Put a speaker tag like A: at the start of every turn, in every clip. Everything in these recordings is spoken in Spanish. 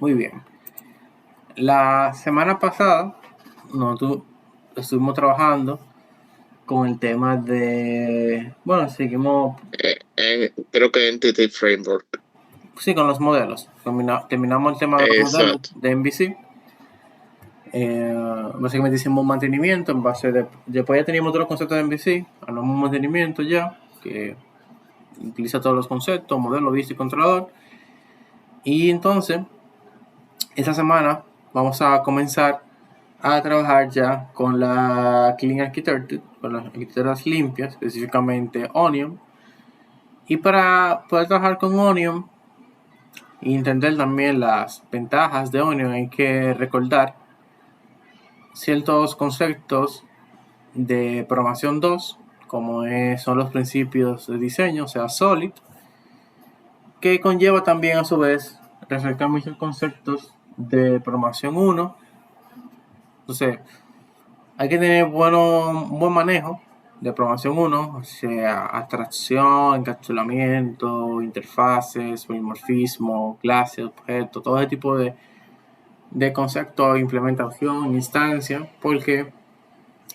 A: Muy bien. La semana pasada nosotros estuvimos trabajando con el tema de, bueno, seguimos,
B: Creo que Entity Framework.
A: sí, con los modelos. Terminamos el tema de los modelos
B: Exacto.
A: de MVC. Básicamente hicimos un mantenimiento en base de, después ya teníamos todos los conceptos de MVC, hablamos un mantenimiento ya, que utiliza todos los conceptos, modelo, vista y controlador. Y entonces, esta semana vamos a comenzar a trabajar ya con la Clean Architecture, con las arquitecturas limpias, específicamente Onion. Y para poder trabajar con Onion y entender también las ventajas de Onion, hay que recordar ciertos conceptos de programación 2, como son los principios de diseño, o sea, Solid, que conlleva también a su vez reflejar muchos conceptos de programación 1. Entonces, hay que tener un buen manejo de programación 1, o sea, abstracción, encapsulamiento, interfaces, polimorfismo, clases, objetos, todo ese tipo de conceptos, implementación, instancia, porque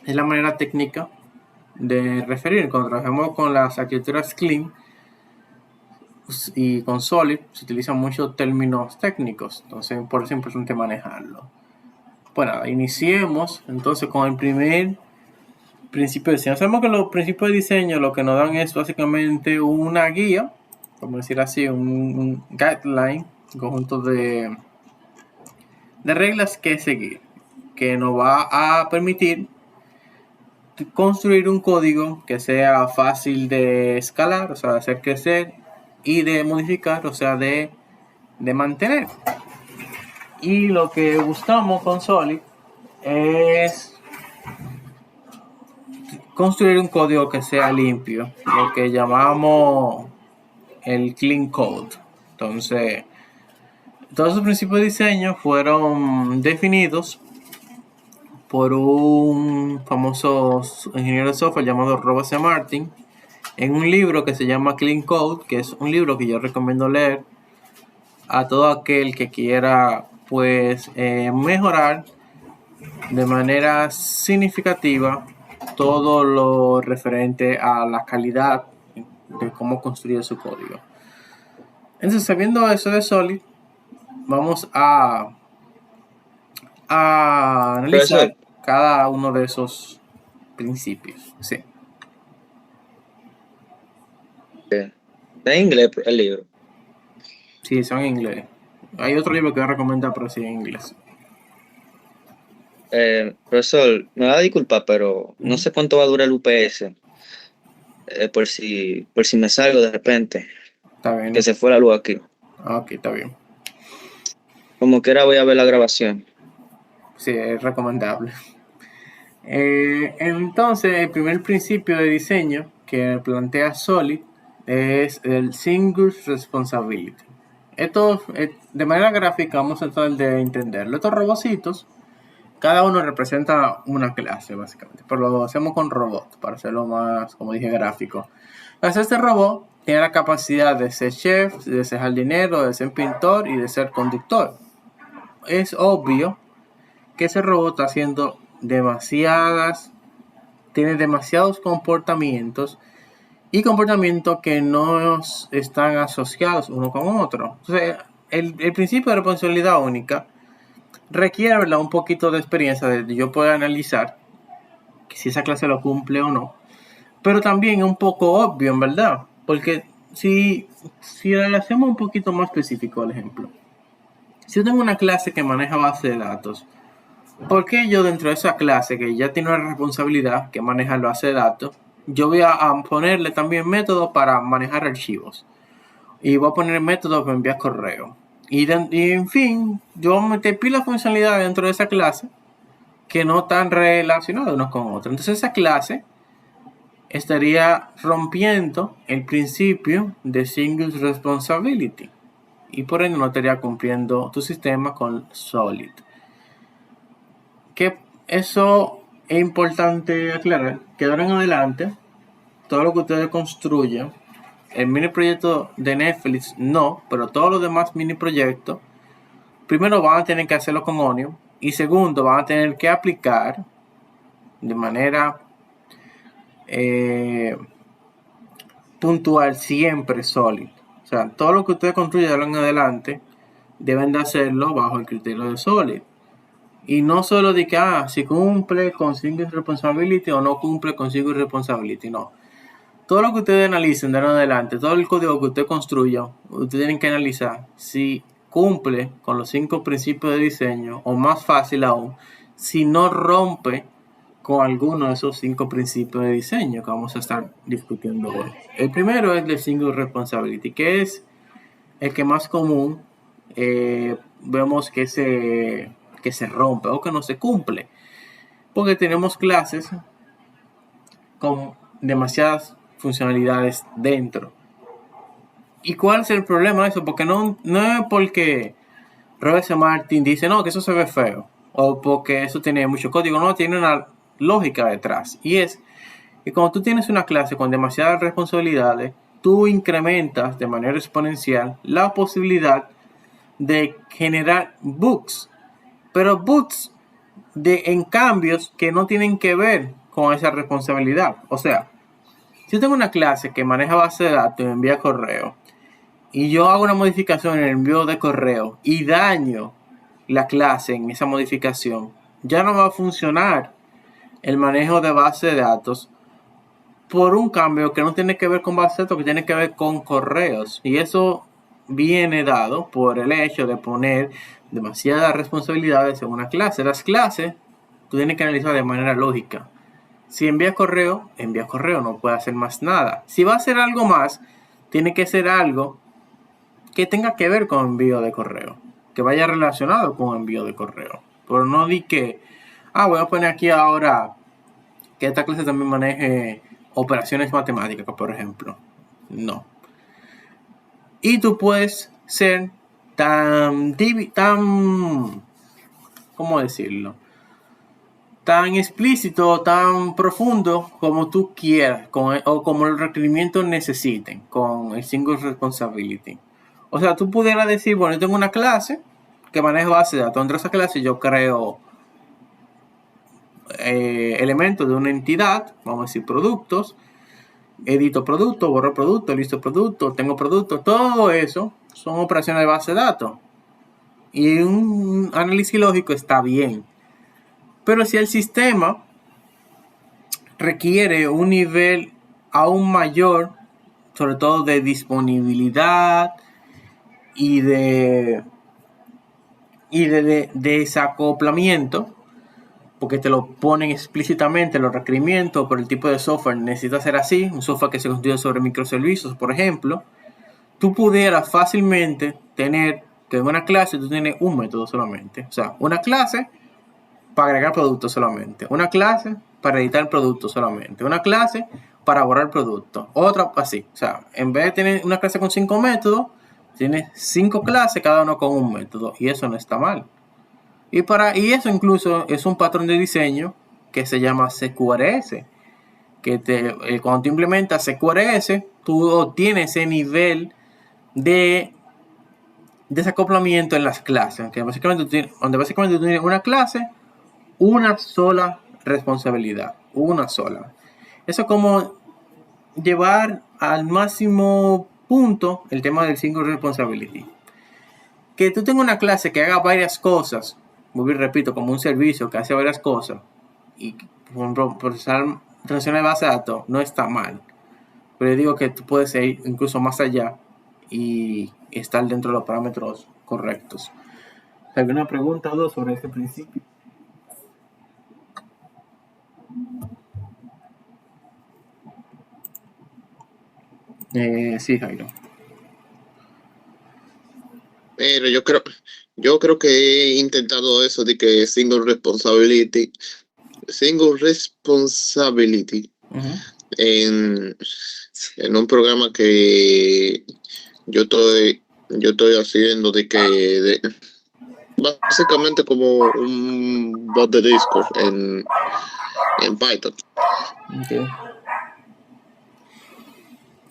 A: es la manera técnica de referir. Cuando trabajamos con las arquitecturas Clean y con Solid, se utilizan muchos términos técnicos, entonces por eso es importante manejarlo. Bueno, iniciemos entonces con el primer principio de diseño. Sabemos que los principios de diseño lo que nos dan es básicamente una guía, como decir así, un guideline, un conjunto de reglas que seguir, que nos va a permitir construir un código que sea fácil de escalar, o sea, de hacer crecer, y de modificar, o sea, de mantener. Y lo que buscamos con Solid es construir un código que sea limpio, lo que llamamos el clean code. Entonces, todos los principios de diseño fueron definidos por un famoso ingeniero de software llamado Robert C. Martin en un libro que se llama Clean Code, que es un libro que yo recomiendo leer a todo aquel que quiera pues mejorar de manera significativa todo lo referente a la calidad de cómo construir su código. Entonces, sabiendo eso de Solid, vamos a analizar
B: Profesor,
A: cada uno de esos principios. Sí,
B: está en inglés el libro.
A: sí, son en inglés. Hay otro libro que voy a recomendar, pero sí en inglés.
B: Profesor, me va a disculpar, pero no
A: Uh-huh.
B: sé cuánto va a durar el UPS, por si me salgo de repente,
A: Está bien,
B: que se fue la luz aquí.
A: ok, está bien.
B: Como quiera voy a ver la grabación.
A: Sí, es recomendable. Entonces, el primer principio de diseño que plantea Solid es el Single Responsibility. Esto, de manera gráfica, vamos a tratar de entenderlo. Estos robocitos, cada uno representa una clase, básicamente. Pero lo hacemos con robot, para hacerlo más, como dije, gráfico. Entonces, este robot tiene la capacidad de ser chef, de ser jardinero, de ser pintor y de ser conductor. Es obvio que ese robot está haciendo tiene demasiados comportamientos y comportamientos que no están asociados uno con otro. Entonces, el principio de responsabilidad única requiere, ¿verdad?, un poquito de experiencia de yo poder analizar que si esa clase lo cumple o no. Pero también es un poco obvio, en verdad, porque si le hacemos un poquito más específico el ejemplo, si yo tengo una clase que maneja base de datos, ¿por qué yo dentro de esa clase que ya tiene una responsabilidad que maneja la base de datos, yo voy a ponerle también métodos para manejar archivos? Y voy a poner métodos para enviar correo. Y en fin, yo voy a meter pila de funcionalidades dentro de esa clase que no están relacionadas unos con otros. Entonces esa clase estaría rompiendo el principio de Single Responsibility. Y por ende no estaría cumpliendo tu sistema con Solid. Que eso es importante aclarar, que de ahora en adelante todo lo que ustedes construyan, el mini proyecto de Netflix no, pero todos los demás mini proyectos primero van a tener que hacerlo con Onion y segundo van a tener que aplicar de manera puntual siempre Solid. O sea, todo lo que ustedes construyan de ahora en adelante deben de hacerlo bajo el criterio de Solid. Y no solo de que, si cumple con Single Responsibility o no cumple con Single Responsibility, no. Todo lo que ustedes analicen de ahora en adelante, todo el código que ustedes construyan, ustedes tienen que analizar si cumple con los 5 principios de diseño, o más fácil aún, si no rompe con alguno de esos 5 principios de diseño que vamos a estar discutiendo hoy. El primero es el Single Responsibility, que es el que más común vemos que se rompe o que no se cumple, porque tenemos clases con demasiadas funcionalidades dentro. ¿Y cuál es el problema de eso? Porque no es porque Robert C. Martin dice no, que eso se ve feo, o porque eso tiene mucho código, no, tiene una lógica detrás, y es que cuando tú tienes una clase con demasiadas responsabilidades, tú incrementas de manera exponencial la posibilidad de generar bugs, pero bugs en cambios que no tienen que ver con esa responsabilidad. O sea, si yo tengo una clase que maneja base de datos y envía correo, y yo hago una modificación en el envío de correo y daño la clase en esa modificación, ya no va a funcionar el manejo de base de datos por un cambio que no tiene que ver con base de datos, que tiene que ver con correos. Y eso viene dado por el hecho de poner demasiadas responsabilidades en una clase. Las clases tú tienes que analizar de manera lógica. Si envía correo, no puede hacer más nada. Si va a hacer algo más, tiene que ser algo que tenga que ver con envío de correo, que vaya relacionado con envío de correo. Pero no di que, voy a poner aquí ahora que esta clase también maneje operaciones matemáticas, por ejemplo. No. Y tú puedes ser tan ¿cómo decirlo? Tan explícito, tan profundo como tú quieras, o como los requerimientos necesiten con el Single Responsibility. O sea, tú pudieras decir, bueno, yo tengo una clase que maneja base de datos. Entre esa clase yo creo elementos de una entidad, vamos a decir productos, edito producto, borro producto, listo producto, tengo producto, todo eso son operaciones de base de datos. Y un análisis lógico está bien. Pero si el sistema requiere un nivel aún mayor, sobre todo de disponibilidad y de desacoplamiento, porque te lo ponen explícitamente los requerimientos por el tipo de software, necesita ser así, un software que se construye sobre microservicios, por ejemplo, tú pudieras fácilmente tener que en una clase tú tienes un método solamente, o sea, una clase para agregar productos solamente, una clase para editar productos solamente, una clase para borrar productos, otra así, o sea, en vez de tener una clase con 5 métodos, tienes 5 clases, cada uno con un método, y eso no está mal. Y eso incluso es un patrón de diseño que se llama CQRS, que cuando tú implementas CQRS, tú obtienes ese nivel de desacoplamiento en las clases, donde básicamente tú tienes una clase, una sola responsabilidad, una sola. Eso es como llevar al máximo punto el tema del single responsibility. Que tú tengas una clase que haga varias cosas, muy bien, repito, como un servicio que hace varias cosas, y por ejemplo, procesar transacciones de base de datos no está mal. Pero yo digo que tú puedes ir incluso más allá y estar dentro de los parámetros correctos. ¿Alguna pregunta o dos sobre este principio? Sí, Jairo.
C: Pero yo creo que he intentado eso de que single responsibility
A: Uh-huh.
C: en un programa que yo estoy haciendo básicamente como un bot de Discord en Python.
A: Okay.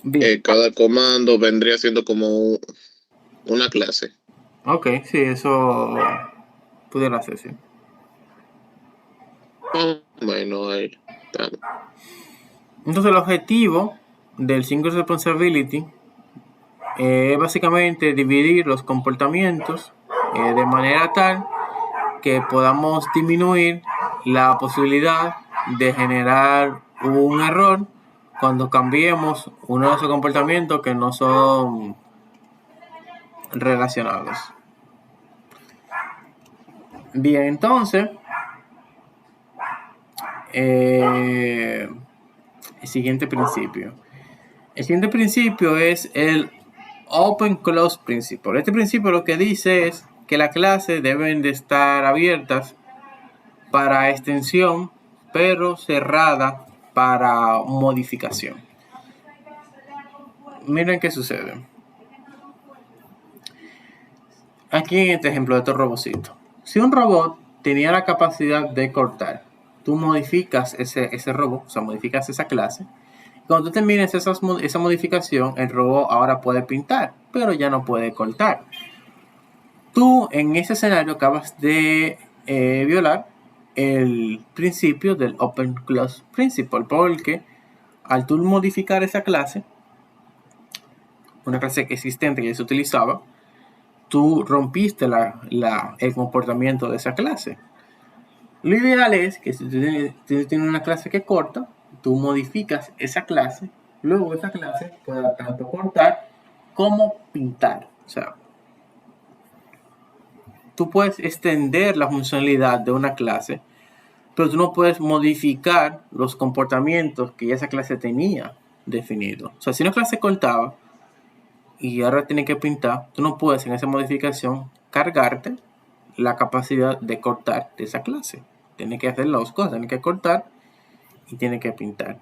A: Bien.
C: Cada comando vendría siendo como una clase.
A: Ok, sí, eso pudiera ser, sí.
C: Bueno, ahí está.
A: Entonces el objetivo del Single Responsibility es básicamente dividir los comportamientos de manera tal que podamos disminuir la posibilidad de generar un error cuando cambiemos uno de esos comportamientos que no son relacionados. Bien, entonces, el siguiente principio. El siguiente principio es el Open Close Principle. Este principio lo que dice es que las clases deben de estar abiertas para extensión, pero cerrada para modificación. Miren qué sucede. Aquí en este ejemplo de este robotcito. Si un robot tenía la capacidad de cortar, tú modificas ese robot, o sea, modificas esa clase. Cuando tú termines esa modificación, el robot ahora puede pintar, pero ya no puede cortar. Tú en ese escenario acabas de violar el principio del Open Close Principle, porque al tú modificar esa clase, una clase existente que ya se utilizaba, tú rompiste el comportamiento de esa clase. Lo ideal es que si tú tienes una clase que corta, tú modificas esa clase, luego esa clase pueda tanto cortar como pintar. O sea, tú puedes extender la funcionalidad de una clase, pero tú no puedes modificar los comportamientos que esa clase tenía definidos. O sea, si una clase cortaba y ahora tiene que pintar, tú no puedes en esa modificación cargarte la capacidad de cortar de esa clase. Tienes que hacer las dos cosas, tienes que cortar y tienes que pintar.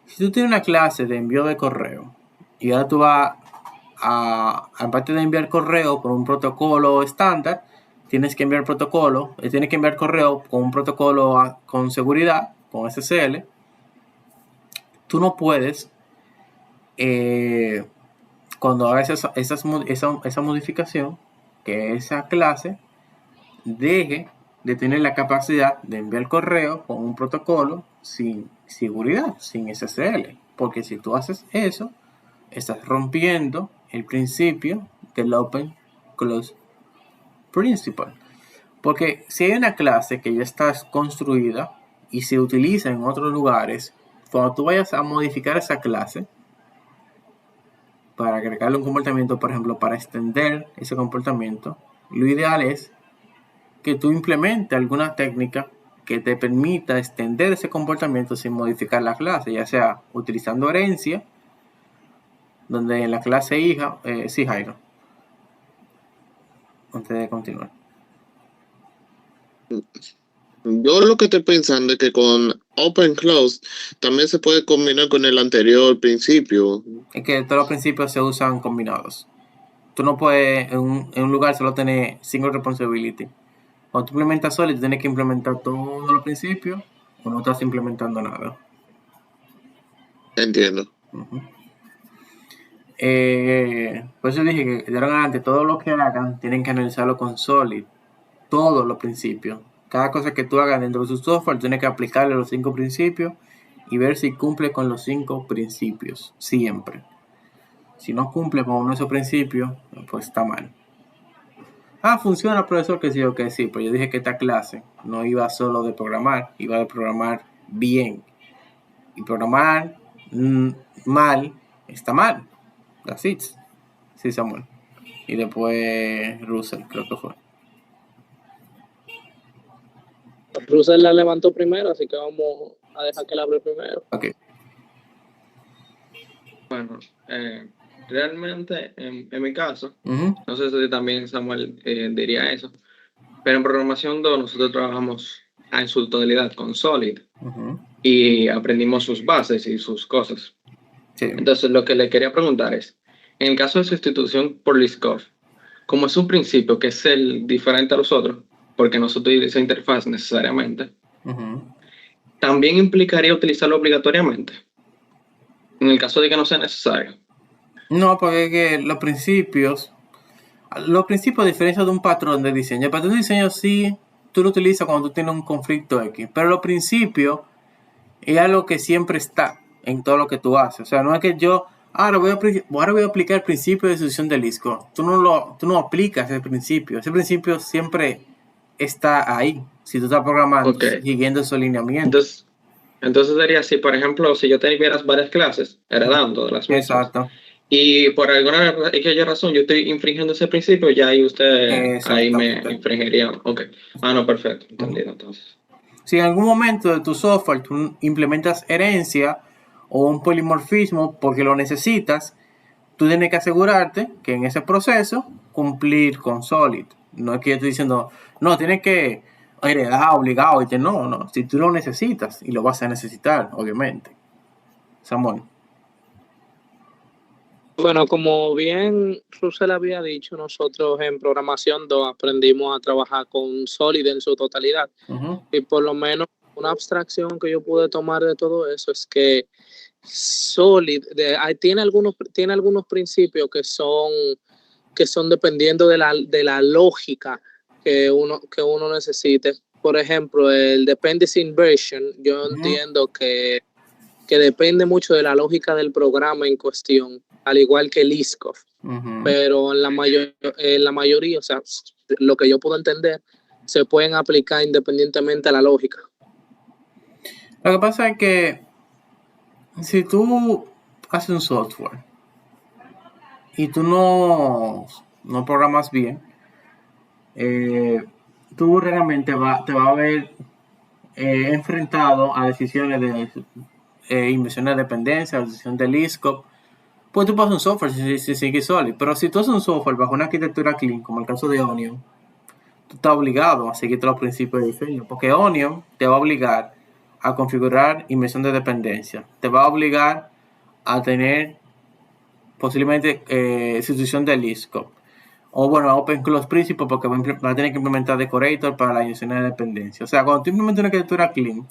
A: Si tú tienes una clase de envío de correo y ahora tú vas aparte de enviar correo por un protocolo estándar, tienes que enviar correo con un protocolo con seguridad, con SSL. Tú no puedes, cuando hagas esa modificación, que esa clase deje de tener la capacidad de enviar correo con un protocolo sin seguridad, sin SSL. Porque si tú haces eso, estás rompiendo el principio del Open Close Principle. Porque si hay una clase que ya está construida y se utiliza en otros lugares, cuando tú vayas a modificar esa clase para agregarle un comportamiento, por ejemplo, para extender ese comportamiento, lo ideal es que tú implementes alguna técnica que te permita extender ese comportamiento sin modificar la clase, ya sea utilizando herencia, donde en la clase hija, sí, Jairo, antes de continuar.
C: Yo lo que estoy pensando es que con Open Close también se puede combinar con el anterior principio.
A: Es que todos los principios se usan combinados. Tú no puedes en un lugar solo tener single responsibility. Cuando tú implementas Solid, tienes que implementar todos los principios o no estás implementando nada.
C: Entiendo.
A: Por eso dije que de ahora en adelante todo lo que hagan tienen que analizarlo con Solid. Todos los principios. Cada cosa que tú hagas dentro de su software, tienes que aplicarle los 5 principios y ver si cumple con los 5 principios. Siempre. Si no cumple con uno de esos principios, pues está mal. Funciona, profesor, que sí o que sí. Pues yo dije que esta clase no iba solo de programar, iba de programar bien. Y programar mal está mal. That's it. Sí, Samuel. Y después Russell, creo que fue.
D: Russell la levantó primero, así que vamos a dejar que la hable primero.
A: Ok.
E: Bueno, realmente en mi caso,
A: Uh-huh.
E: no sé si también Samuel diría eso, pero en programación 2 nosotros trabajamos en su totalidad con Solid
A: Uh-huh.
E: y aprendimos sus bases y sus cosas.
A: Sí.
E: Entonces, lo que le quería preguntar es, en el caso de sustitución por Liskov, como es un principio que es el diferente a los otros, porque no se utiliza esa interfaz necesariamente,
A: Uh-huh.
E: ¿también implicaría utilizarlo obligatoriamente? En el caso de que no sea necesario.
A: No, porque es que los principios, Los principios, a diferencia de un patrón de diseño, el patrón de diseño sí, tú lo utilizas cuando tú tienes un conflicto X, pero los principios es algo que siempre está en todo lo que tú haces. O sea, no es que yo ahora voy a aplicar el principio de sucesión de Lisco. Tú no aplicas ese principio. Ese principio siempre está ahí. Si tú estás programando,
E: Ok.
A: siguiendo esos lineamientos.
E: Entonces sería así, por ejemplo, si yo tuviera varias clases heredando de las mismas.
A: Exacto.
E: Y por alguna razón yo estoy infringiendo ese principio, ya ahí usted ahí me
A: Exactamente.
E: infringiría. Ok. No, perfecto. Entendido entonces.
A: Si en algún momento de tu software tú implementas herencia o un polimorfismo porque lo necesitas, tú tienes que asegurarte que en ese proceso cumplir con Solid. No es que yo estoy diciendo, no, tienes que heredar obligado. Y no. Si tú lo necesitas, y lo vas a necesitar, obviamente. Samuel.
D: Bueno, como bien Russell había dicho, nosotros en programación 2 aprendimos a trabajar con Solid en su totalidad.
A: Uh-huh.
D: Y por lo menos una abstracción que yo pude tomar de todo eso es que Solid tiene algunos principios que son dependiendo de la lógica que uno necesite. Por ejemplo, el dependency inversion, yo entiendo que depende mucho de la lógica del programa en cuestión, al igual que Liskov. Pero en la mayoría, o sea, lo que yo puedo entender, se pueden aplicar independientemente a la lógica.
A: Lo que pasa es que si tú haces un software y tú no programas bien, tú realmente te va a ver enfrentado a decisiones de inversión de dependencia, decisión de Liskov. Pues tú pasas un software si sigue Solid, pero si tú haces un software bajo una arquitectura clean, como el caso de Onion, tú estás obligado a seguir todos los principios de diseño, porque Onion te va a obligar a configurar inversión de dependencia, te va a obligar a tener posiblemente sustitución de Liskov, o bueno, Open Close Principle, porque va a tener que implementar Decorator para la inyección de dependencia. O sea, cuando tú implementas una arquitectura clean,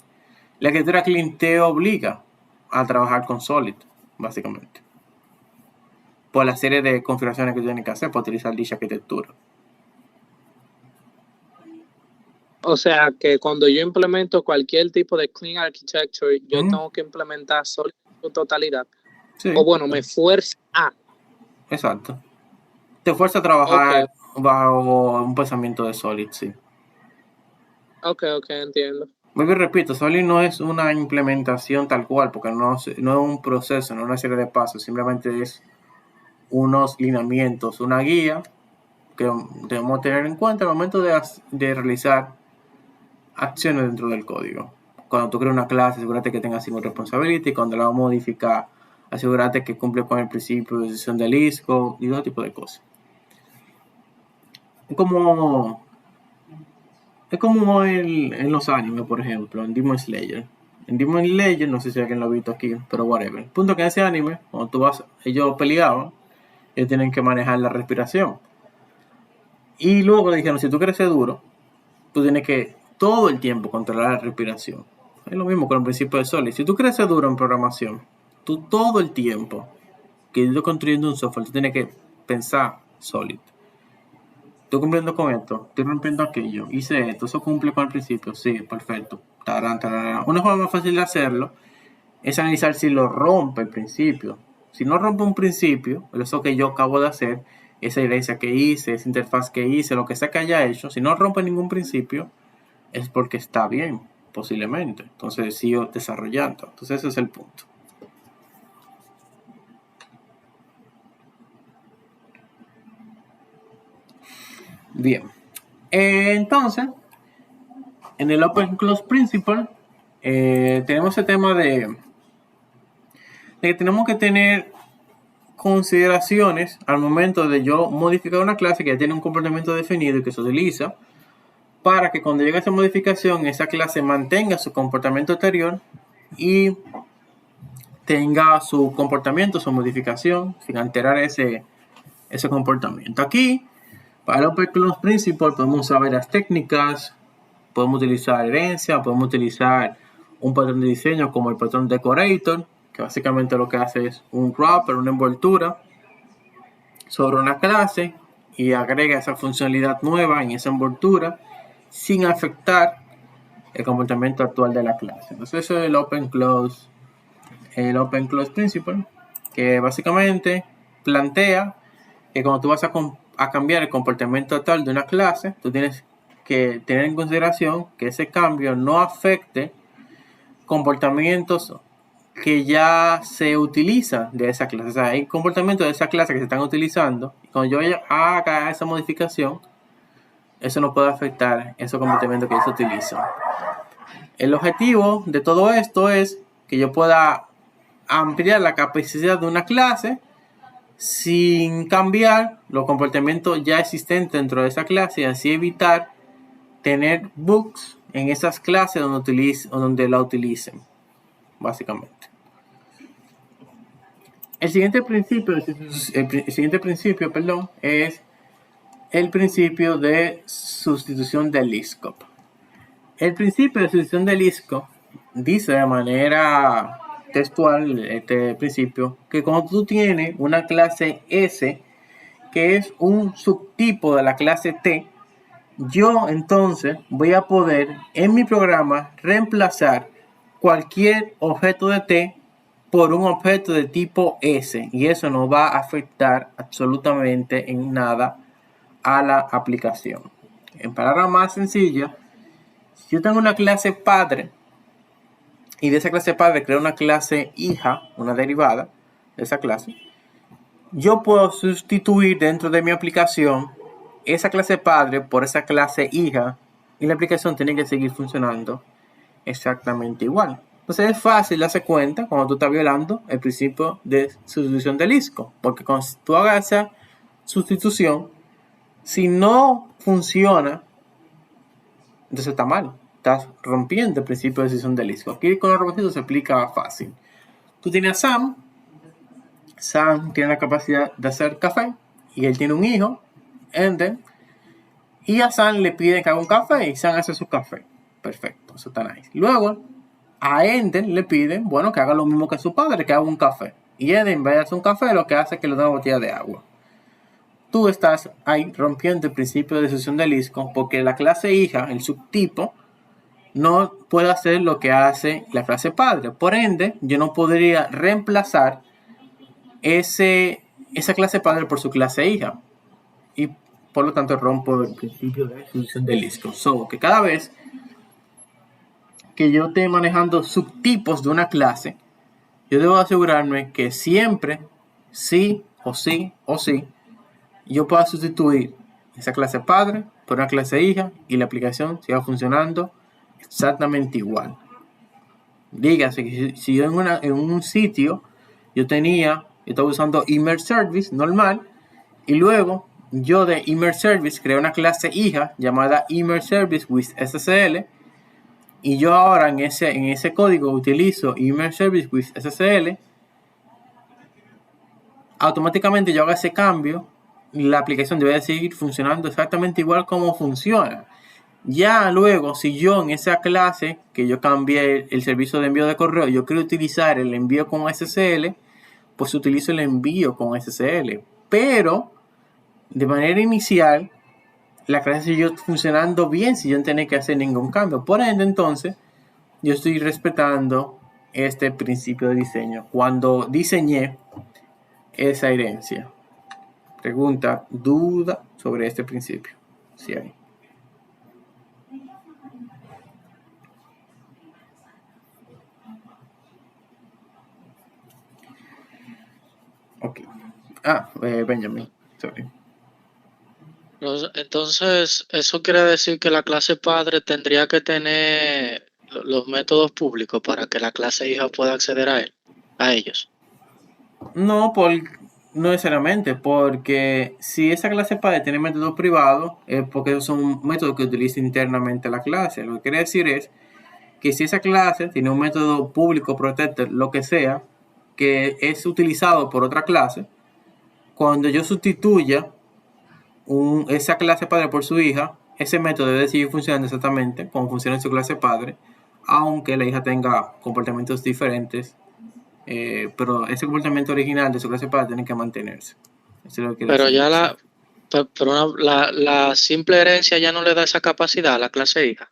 A: la arquitectura clean te obliga a trabajar con Solid, básicamente, por la serie de configuraciones que tú tienes que hacer para utilizar dicha arquitectura.
D: O sea, que cuando yo implemento cualquier tipo de clean architecture, yo tengo que implementar Solid en su totalidad.
A: Sí.
D: O bueno, me fuerza a.
A: Exacto. Te fuerza a trabajar bajo un pensamiento de Solid, sí.
D: Ok, entiendo.
A: Vuelvo y repito, Solid no es una implementación tal cual, porque no es un proceso, no es una serie de pasos, simplemente es unos lineamientos, una guía que debemos tener en cuenta al momento de realizar acciones dentro del código. Cuando tú creas una clase, asegúrate que tenga single responsibility, cuando la vas a modificar, asegúrate que cumple con el principio de decisión del ISCO y todo tipo de cosas. Es como en los animes, por ejemplo, en Demon Slayer. En Demon Slayer, no sé si alguien lo ha visto aquí, pero whatever. El punto que en ese anime, cuando tú vas, ellos peleaban, ellos tienen que manejar la respiración. Y luego le dijeron, si tú quieres ser duro, tú tienes que todo el tiempo controlar la respiración. Es lo mismo con el principio de Solid. Si tú quieres ser duro en programación, tú todo el tiempo que estás construyendo un software, tú tienes que pensar Solid. Estoy cumpliendo con esto, estoy rompiendo aquello, hice esto, eso cumple con el principio, sí, perfecto. Tarán. Una forma más fácil de hacerlo es analizar si lo rompe el principio. Si no rompe un principio, eso que yo acabo de hacer, esa herencia que hice, esa interfaz que hice, lo que sea que haya hecho, si no rompe ningún principio, es porque está bien, posiblemente. Entonces sigo desarrollando. Entonces ese es el punto. Bien. Entonces, en el Open Close Principle, tenemos el tema de que tenemos que tener consideraciones al momento de yo modificar una clase que ya tiene un comportamiento definido y que se utiliza para que cuando llegue esa modificación, esa clase mantenga su comportamiento anterior y tenga su comportamiento, su modificación, sin alterar ese comportamiento. Aquí, para el Open Close Principle, podemos usar varias técnicas, podemos utilizar herencia, podemos utilizar un patrón de diseño como el patrón Decorator, que básicamente lo que hace es un wrapper, una envoltura sobre una clase y agrega esa funcionalidad nueva en esa envoltura sin afectar el comportamiento actual de la clase. Entonces eso es el Open Close Principle, que básicamente plantea que cuando tú vas a cambiar el comportamiento actual de una clase, tú tienes que tener en consideración que ese cambio no afecte comportamientos que ya se utilizan de esa clase. O sea, hay comportamientos de esa clase que se están utilizando, y cuando yo haga esa modificación, eso no puede afectar esos comportamientos que ya se utilizan. El objetivo de todo esto es que yo pueda ampliar la capacidad de una clase sin cambiar los comportamientos ya existentes dentro de esa clase, y así evitar tener bugs en esas clases donde la utilicen, básicamente. El siguiente principio es el principio de sustitución de Liskov. El principio de sustitución de Liskov dice de manera textual, este principio, que cuando tú tienes una clase S que es un subtipo de la clase T, yo entonces voy a poder en mi programa reemplazar cualquier objeto de T por un objeto de tipo S, y eso no va a afectar absolutamente en nada a la aplicación. En palabras más sencillas, si yo tengo una clase padre y de esa clase padre creo una clase hija, una derivada de esa clase, yo puedo sustituir dentro de mi aplicación esa clase padre por esa clase hija, y la aplicación tiene que seguir funcionando exactamente igual. Entonces es fácil darse cuenta cuando tú estás violando el principio de sustitución de Liskov, porque cuando tú hagas esa sustitución, si no funciona, entonces está mal. Estás rompiendo el principio de sustitución de Liskov. Aquí con los robotitos se explica fácil. Tú tienes a Sam. Sam tiene la capacidad de hacer café y él tiene un hijo, Ender, y a Sam le piden que haga un café y Sam hace su café. Perfecto, eso está nice. Luego a Ender le piden, bueno, que haga lo mismo que su padre, que haga un café. Y Ender, en vez de hacer un café, lo que hace es que le da una botella de agua. Tú estás ahí rompiendo el principio de sustitución de Liskov, porque la clase hija, el subtipo, no puede hacer lo que hace la clase padre. Por ende, yo no podría reemplazar esa clase padre por su clase hija, y por lo tanto rompo el principio de sustitución de Liskov. So, que cada vez que yo esté manejando subtipos de una clase, yo debo asegurarme que siempre, sí o sí, yo pueda sustituir esa clase padre por una clase hija y la aplicación siga funcionando exactamente igual. Dígase que si yo en un sitio yo estaba usando Email Service normal, y luego yo de Email Service creé una clase hija llamada Email Service with SSL, y yo ahora en ese código utilizo Email Service with SSL, automáticamente yo hago ese cambio y la aplicación debe seguir funcionando exactamente igual como funciona. Ya luego, si yo en esa clase que yo cambié el servicio de envío de correo, yo quiero utilizar el envío con SSL, pues utilizo el envío con SSL. Pero de manera inicial, la clase siguió funcionando bien sin yo tener que hacer ningún cambio. Por ende, entonces, yo estoy respetando este principio de diseño cuando diseñé esa herencia. Pregunta, duda sobre este principio. Sí hay. Ok. Benjamin, sorry.
D: Entonces, eso quiere decir que la clase padre tendría que tener los métodos públicos para que la clase hija pueda acceder a ellos.
A: No necesariamente, porque si esa clase padre tiene métodos privados, es porque esos son métodos que utiliza internamente la clase. Lo que quiere decir es que si esa clase tiene un método público, protected, lo que sea, que es utilizado por otra clase, cuando yo sustituya esa clase padre por su hija, ese método debe seguir funcionando exactamente como funciona en su clase padre, aunque la hija tenga comportamientos diferentes, pero ese comportamiento original de su clase padre tiene que mantenerse. Eso es lo que
D: Pero pero la simple herencia ya no le da esa capacidad a la clase hija.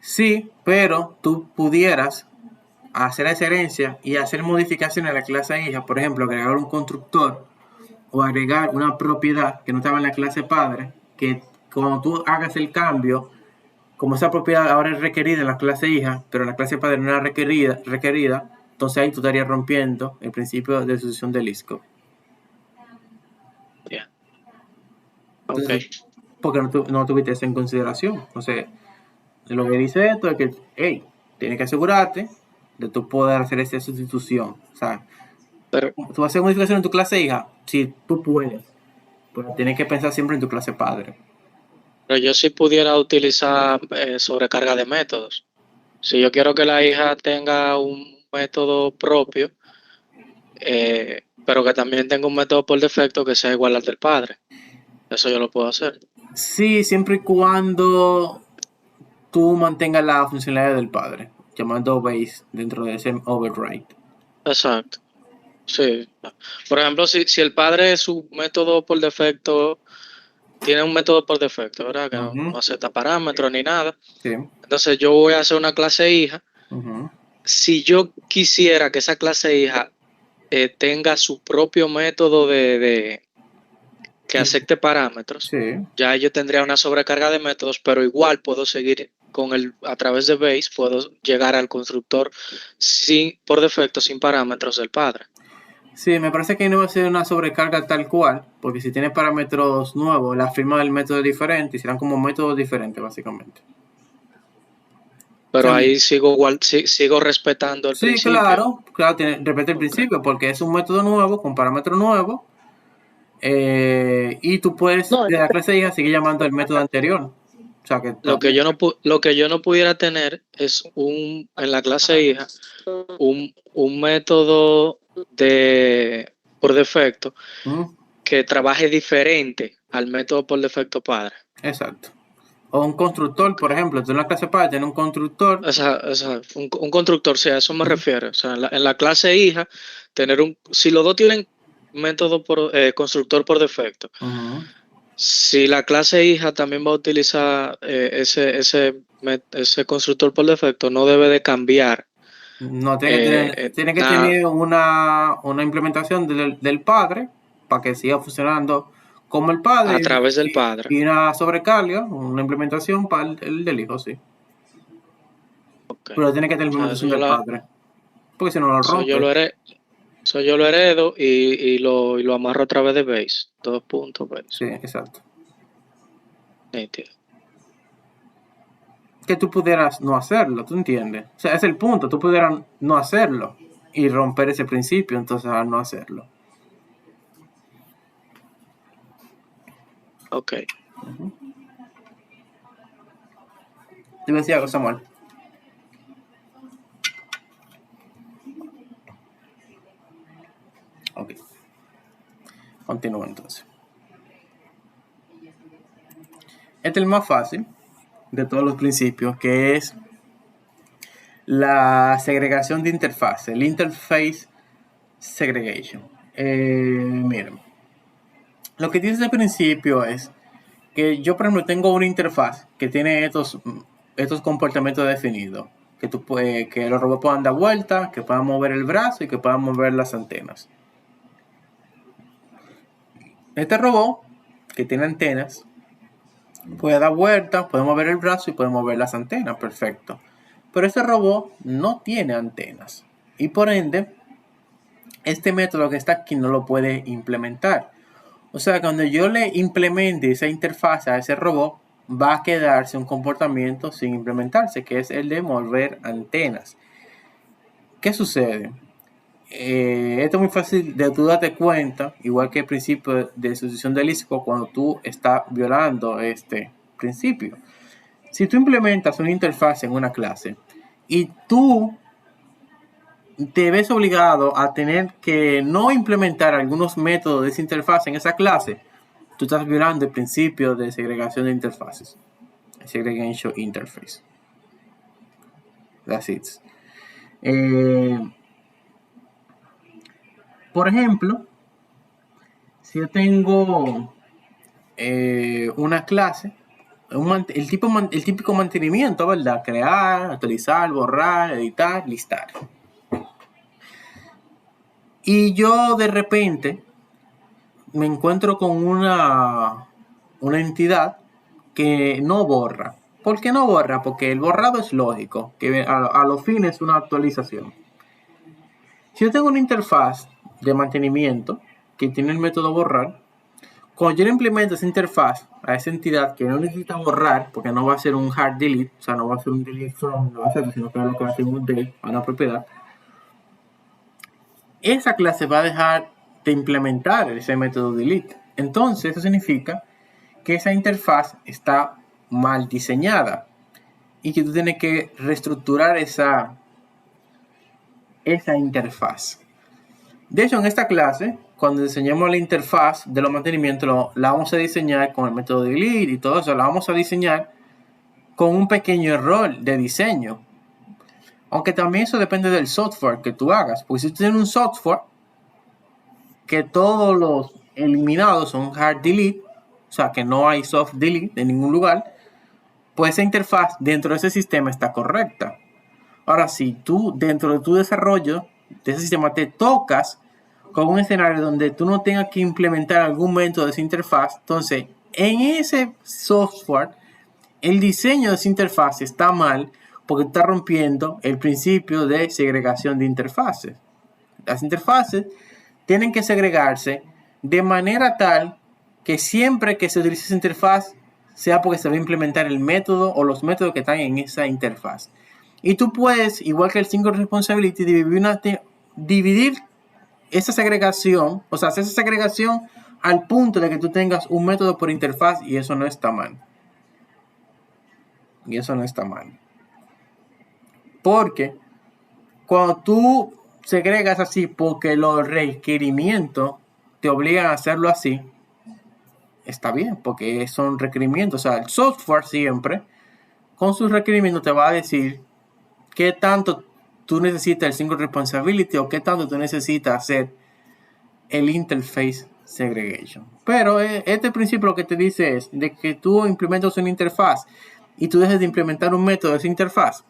A: Sí, pero tú pudieras hacer esa herencia y hacer modificaciones a la clase hija, por ejemplo, agregar un constructor o agregar una propiedad que no estaba en la clase padre, que cuando tú hagas el cambio, como esa propiedad ahora es requerida en la clase hija, pero en la clase padre no era requerida, entonces ahí tú estarías rompiendo el principio de sucesión del ISCO.
D: Yeah.
A: Entonces,
D: Ok.
A: porque no tuviste eso en consideración. Entonces, lo que dice esto es que, hey, tienes que asegurarte de tú poder hacer esa sustitución. O sea,
D: Pero,
A: tú vas a hacer modificación en tu clase hija, si tú puedes, pero tienes que pensar siempre en tu clase padre.
D: pero yo sí pudiera utilizar sobrecarga de métodos. Si yo quiero que la hija tenga un método propio, pero que también tenga un método por defecto que sea igual al del padre. Eso yo lo puedo hacer.
A: Sí, siempre y cuando tú mantengas la funcionalidad del padre, llamando base dentro de ese override.
D: Exacto. Sí. Por ejemplo, si el padre su método por defecto tiene un método por defecto, ¿verdad? Que no acepta parámetros ni nada.
A: Sí.
D: Entonces yo voy a hacer una clase hija. Si yo quisiera que esa clase hija tenga su propio método de que acepte parámetros,
A: Sí.
D: ya yo tendría una sobrecarga de métodos, pero igual puedo seguir a través de base, puedo llegar al constructor por defecto sin parámetros del padre.
A: Sí, me parece que no va a ser una sobrecarga tal cual, porque si tienes parámetros nuevos, la firma del método es diferente y serán como métodos diferentes, básicamente.
D: Pero
A: O sea,
D: ahí sigo respetando el
A: sí,
D: principio.
A: claro, repite el principio, porque es un método nuevo, con parámetro nuevo, y tú puedes, de la clase hija, seguir llamando el método anterior. O sea, que
D: Lo que yo no pudiera tener es en la clase hija un método por defecto que trabaje diferente al método por defecto padre.
A: Exacto. O un constructor, por ejemplo, tú en la clase padre tienes un constructor.
D: Un constructor, sí, a eso me refiero. O sea, en la clase hija, si los dos tienen método constructor por defecto, si la clase hija también va a utilizar ese constructor por defecto, no debe de cambiar.
A: No, tiene que tener una implementación del padre para que siga funcionando como el padre.
D: A través del padre.
A: Y una sobrecarga, una implementación para el del hijo, sí.
D: Okay.
A: Pero tiene que tener la implementación del padre. Porque si no lo rompe.
D: Yo lo heredo y lo amarro a través de base. 2 puntos base.
A: Sí, exacto.
D: Nítido.
A: Que tú pudieras no hacerlo, ¿tú entiendes? O sea, es el punto, tú pudieras no hacerlo y romper ese principio, entonces al no hacerlo.
D: Ok.
A: Te decía algo, Samuel. Ok. Continúo entonces. Este es el más fácil de todos los principios, que es la segregación de interfaz, el interface segregation. Miren, lo que dice este principio es que yo, por ejemplo, tengo una interfaz que tiene estos comportamientos definidos, que los robots puedan dar vuelta, que puedan mover el brazo y que puedan mover las antenas. Este robot, que tiene antenas, puede dar vuelta, puede mover el brazo y puede mover las antenas, perfecto. Pero este robot no tiene antenas y por ende, este método que está aquí no lo puede implementar. O sea, cuando yo le implemente esa interfaz a ese robot, va a quedarse un comportamiento sin implementarse, que es el de mover antenas. ¿Qué sucede? Esto es muy fácil de tú darte cuenta, igual que el principio de sucesión del ISCO, cuando tú estás violando este principio. Si tú implementas una interfaz en una clase y tú te ves obligado a tener que no implementar algunos métodos de esa interfaz en esa clase, tú estás violando el principio de segregación de interfaces. Segregation interface. That's it. Por ejemplo, si yo tengo una clase, el típico mantenimiento, ¿verdad? Crear, actualizar, borrar, editar, listar. Y yo de repente me encuentro con una entidad que no borra. ¿Por qué no borra? Porque el borrado es lógico, que a los fines es una actualización. Si yo tengo una interfaz de mantenimiento que tiene el método borrar, cuando yo le implemento esa interfaz a esa entidad que no necesita borrar, porque no va a ser un hard delete, o sea, no va a ser un delete from, no va a ser, sino que lo que va a ser un delete a una propiedad, esa clase va a dejar de implementar ese método delete. Entonces, eso significa que esa interfaz está mal diseñada y que tú tienes que reestructurar esa interfaz. De hecho, en esta clase, cuando diseñemos la interfaz de los mantenimientos, la vamos a diseñar con el método delete y todo eso, la vamos a diseñar con un pequeño error de diseño. Aunque también eso depende del software que tú hagas. Porque si tú tienes un software que todos los eliminados son hard delete, o sea que no hay soft delete en ningún lugar, pues esa interfaz dentro de ese sistema está correcta. Ahora, si tú dentro de tu desarrollo de ese sistema te tocas con un escenario donde tú no tengas que implementar algún método de esa interfaz, entonces en ese software el diseño de esa interfaz está mal porque está rompiendo el principio de segregación de interfaces. Las interfaces tienen que segregarse de manera tal que siempre que se utilice esa interfaz sea porque se va a implementar el método o los métodos que están en esa interfaz. Y tú puedes, igual que el Single Responsibility, dividir esa segregación, o sea, hacer esa segregación al punto de que tú tengas un método por interfaz y eso no está mal. Y eso no está mal. Porque cuando tú segregas así porque los requerimientos te obligan a hacerlo así, está bien, porque son requerimientos. O sea, el software siempre, con sus requerimientos, te va a decir qué tanto tú necesitas el Single Responsibility o qué tanto tú necesitas hacer el Interface Segregation. Pero este principio lo que te dice es de que tú implementas una interfaz y tú dejes de implementar un método de esa interfaz.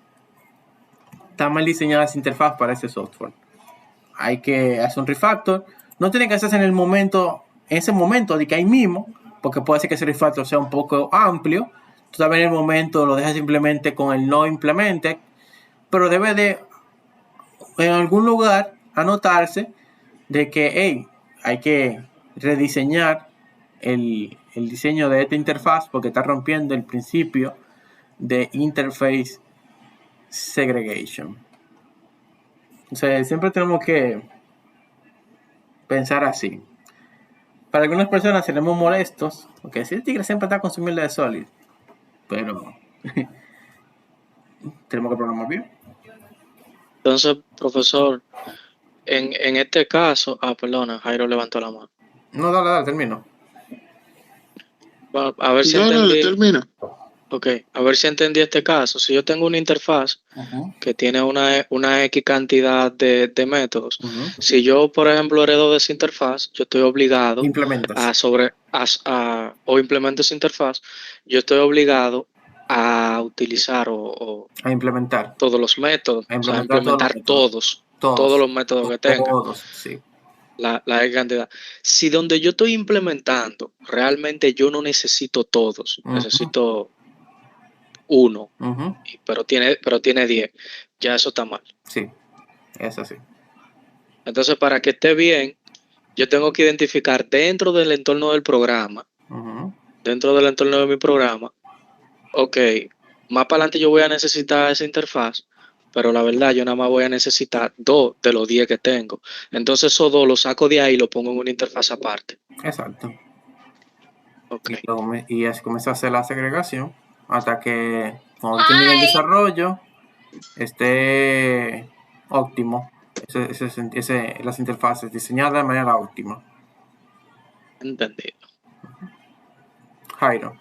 A: Está mal diseñada esa interfaz para ese software. Hay que hacer un refactor. No tiene que hacerse en ese momento de que ahí mismo, porque puede ser que ese refactor sea un poco amplio. Tú también en el momento lo dejas simplemente con el no implemente, pero debe de en algún lugar anotarse de que hay que rediseñar el diseño de esta interfaz porque está rompiendo el principio de Interface Segregation. O sea, siempre tenemos que pensar así. Para algunas personas seremos molestos, porque si el tigre siempre está consumiendo de Solid, pero tenemos que programar bien.
D: Entonces, profesor, en este caso, perdona, Jairo levantó la mano.
A: No, dale, termino.
D: A ver si
C: No,
D: entendí.
C: termina.
D: Ok, a ver si entendí este caso. Si yo tengo una interfaz que tiene una X cantidad de métodos, si yo, por ejemplo, heredo de esa interfaz, yo estoy obligado o implemento esa interfaz, yo estoy obligado a utilizar a
A: implementar
D: todos los métodos, o sea, a implementar todos los métodos que tenga.
A: Todos, sí.
D: La X cantidad. Si donde yo estoy implementando, realmente yo no necesito todos, necesito uno, pero tiene 10, ya eso está mal.
A: Sí, es así.
D: Entonces, para que esté bien, yo tengo que identificar dentro del entorno del programa, dentro del entorno de mi programa, ok, más para adelante yo voy a necesitar esa interfaz, pero la verdad yo nada más voy a necesitar 2 de los 10 que tengo. Entonces esos 2 los saco de ahí y los pongo en una interfaz aparte.
A: Exacto.
D: Okay.
A: Y así comienza a hacer la segregación hasta que cuando termine el desarrollo esté óptimo. Las interfaces diseñadas de manera óptima.
D: Entendido.
A: Jairo.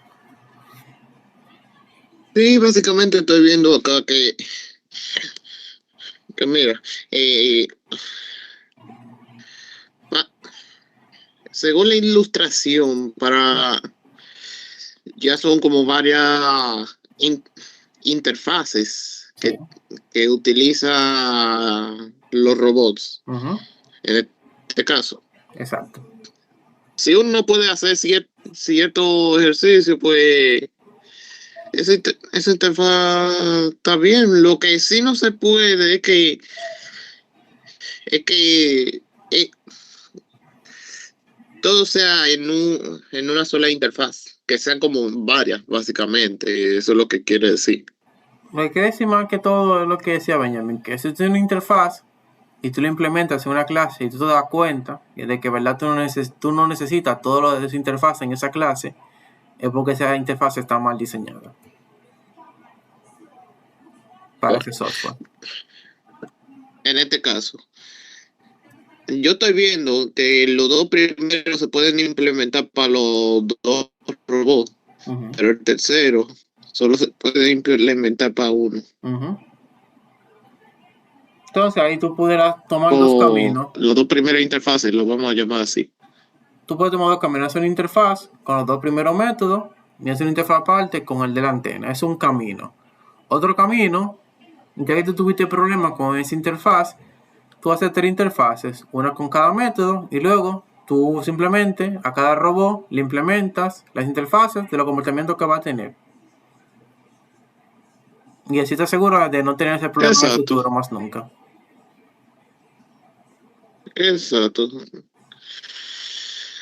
C: Sí, básicamente estoy viendo acá que mira, según la ilustración para ya son como varias interfaces
A: Sí.
C: que utiliza los robots.
A: Ujú,
C: En este caso,
A: exacto.
C: si uno puede hacer cierto ejercicio, pues esa interfaz está bien. Lo que sí no se puede es que todo sea en una sola interfaz, que sean como varias, básicamente. Eso es lo que quiere decir.
A: Lo que quiere decir más que todo es lo que decía Benjamin, que si tú tienes una interfaz y tú lo implementas en una clase y tú te das cuenta de que verdad tú no necesitas todo lo de esa interfaz en esa clase, es porque esa interfaz está mal diseñada para ese software.
C: En este caso, yo estoy viendo que los dos primeros se pueden implementar para los dos robots,
A: Ujú,
C: pero el tercero solo se puede implementar para uno.
A: ujú. Entonces ahí tú pudieras tomar dos
C: O
A: caminos.
C: los dos primeros interfaces, lo vamos a llamar así.
A: Tú puedes tomar dos caminos. Hacer una interfaz con los dos primeros métodos y hacer una interfaz aparte con el de la antena. Es un camino. Otro camino, ya que tú tuviste problemas con esa interfaz, tú haces 3 interfaces, una con cada método, y luego tú simplemente a cada robot le implementas las interfaces de los comportamientos que va a tener. Y así te aseguras de no tener ese problema en el
C: Exacto,
A: futuro más nunca.
C: exacto.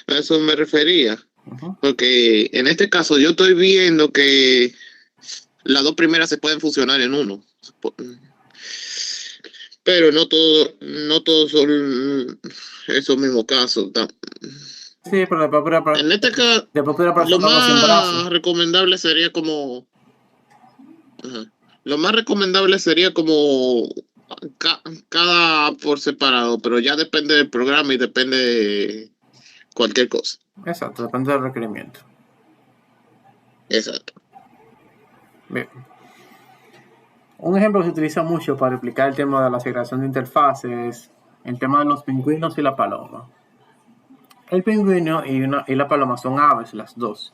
C: A eso me refería.
A: Ujú.
C: Porque en este caso yo estoy viendo que las dos primeras se pueden fusionar en uno. Pero no todos son esos mismos casos.
A: Sí, pero
C: En este caso,
A: después pudiera
C: lo
A: aparecer uno sin brazo.
C: más recomendable sería como, ajá, lo más recomendable sería como cada por separado, pero ya depende del programa y depende de cualquier cosa.
A: Exacto, depende del requerimiento.
C: Exacto.
A: Bien. Un ejemplo que se utiliza mucho para explicar el tema de la segregación de interfaces es el tema de los pingüinos y la paloma. El pingüino y la paloma son aves, las dos.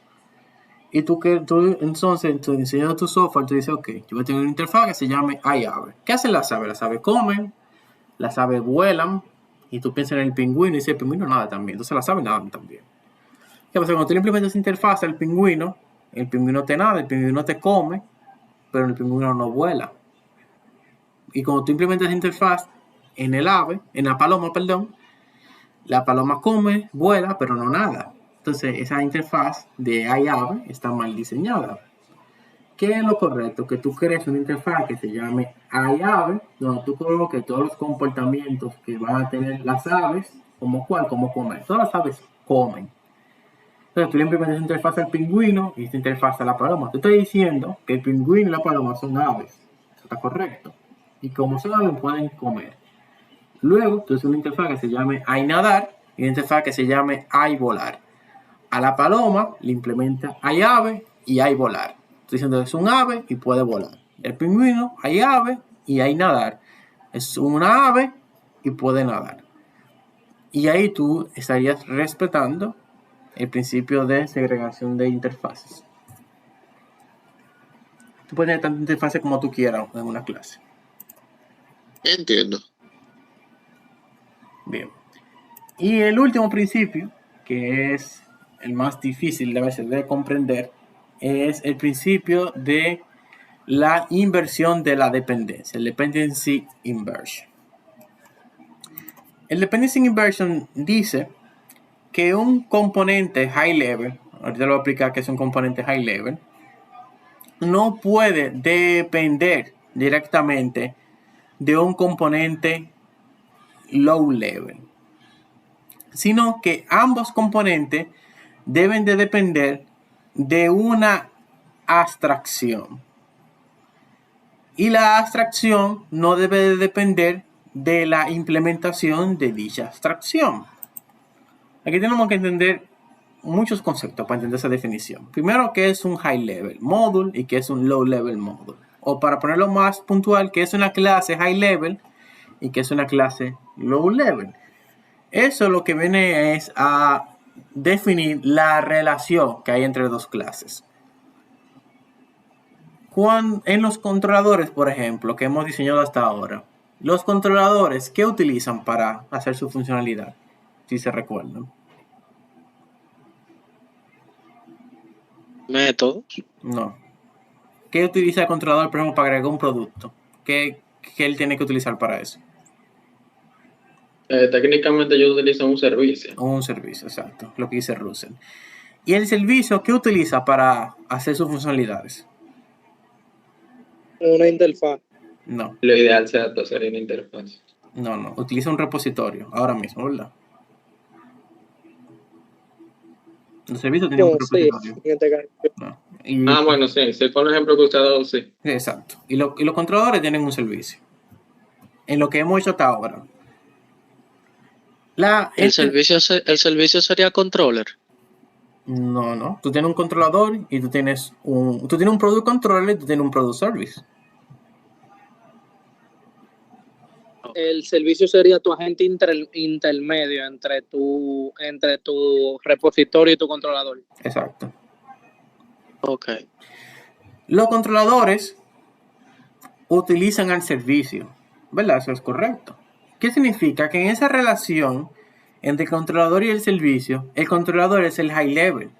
A: Y tú entonces, tú enseñando tu software, tú dices, ok, yo voy a tener una interfaz que se llame iAve. ¿Qué hacen las aves? Las aves comen, las aves vuelan, y tú piensas en el pingüino y dices, el pingüino nada también. Entonces las aves nadan también. ¿Qué pasa? Cuando tú le implementas esa interfaz al pingüino, el pingüino te nada, el pingüino te come, pero el pingüino no vuela. Y cuando tú implementas esa interfaz en la paloma, perdón, la paloma come, vuela, pero no nada. Entonces esa interfaz de iAve está mal diseñada. ¿Qué es lo correcto? Que tú crees una interfaz que se llame iAve, donde tú coloques todos los comportamientos que van a tener las aves, como comer. Todas las aves comen. Entonces tú le implementas esa interfaz al pingüino y esta interfaz a la paloma. Te estoy diciendo que el pingüino y la paloma son aves. Eso está correcto. Y como son aves, pueden comer. Luego, tú haces una interfaz que se llame iNadar y una interfaz que se llame iVolar. A la paloma le implementa iAve y iVolar. Estoy diciendo que es un ave y puede volar. El pingüino, iAve y iNadar. Es una ave y puede nadar. Y ahí tú estarías respetando el principio de segregación de interfaces. Tú puedes tener tantas interfaces como tú quieras en una clase.
C: Entiendo.
A: Bien. Y el último principio, que es el más difícil de a veces de comprender, es el principio de la inversión de la dependencia, el dependency inversion. El dependency inversion dice que un componente high level, ahorita lo voy a explicar que es un componente high level, no puede depender directamente de un componente low level, sino que ambos componentes deben de depender de una abstracción. Y la abstracción no debe de depender de la implementación de dicha abstracción. Aquí tenemos que entender muchos conceptos para entender esa definición. Primero, ¿qué es un high level module y qué es un low level module? O para ponerlo más puntual, ¿qué es una clase high level y qué es una clase low level? Eso lo que viene es a definir la relación que hay entre dos clases. En los controladores, por ejemplo, que hemos diseñado hasta ahora, los controladores, ¿qué utilizan para hacer su funcionalidad? Si se recuerdan.
D: Métodos.
A: No. ¿Qué utiliza el controlador, por ejemplo, para agregar un producto? ¿Qué él tiene que utilizar para eso?
E: Técnicamente ellos utilizan un servicio.
A: Un servicio, exacto. Lo que dice Russell. ¿Y el servicio qué utiliza para hacer sus funcionalidades?
D: Una interfaz.
A: No.
E: Lo ideal sería una interfaz.
A: No. Utiliza un repositorio ahora mismo, ¿verdad? Los servicios tienen un repositorio.
D: Sí, en este caso.
A: No.
E: Bueno, sí. Por el ejemplo que usted ha dado, sí.
A: Exacto. Y los controladores tienen un servicio. En lo que hemos hecho hasta ahora.
D: El servicio sería controller.
A: No. Tú tienes un controlador y tú tienes un product controller y tú tienes un product service.
D: El servicio sería tu agente intermedio entre tu repositorio y tu controlador.
A: Exacto.
D: Ok.
A: Los controladores utilizan al servicio, ¿verdad? Eso es correcto. ¿Qué significa? Que en esa relación entre el controlador y el servicio, el controlador es el high level.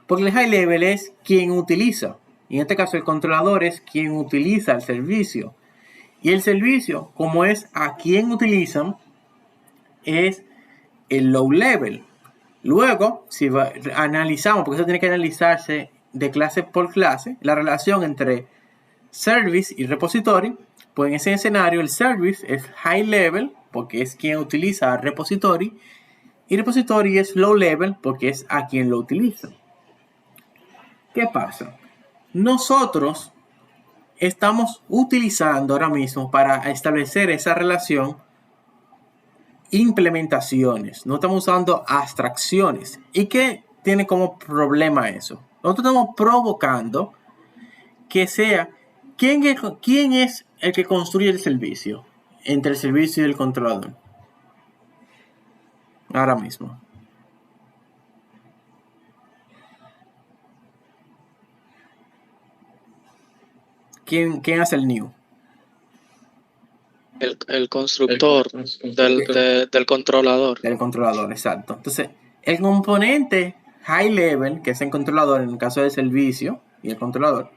A: Porque el high level es quien utiliza. Y en este caso el controlador es quien utiliza el servicio. Y el servicio, como es a quien utilizan, es el low level. Luego, si analizamos, porque eso tiene que analizarse de clase por clase, la relación entre service y repository, pues en ese escenario el service es high level, porque es quien utiliza el repository, y repository es low level, porque es a quien lo utiliza. ¿Qué pasa? Nosotros estamos utilizando ahora mismo para establecer esa relación implementaciones, no estamos usando abstracciones. ¿Y qué tiene como problema eso? Nosotros estamos provocando que sea ¿quién es el que construye el servicio entre el servicio y el controlador ahora mismo. ¿Quién hace el new?
D: El constructor del controlador.
A: Del controlador, exacto. Entonces, el componente high level, que es el controlador en el caso del servicio y el controlador,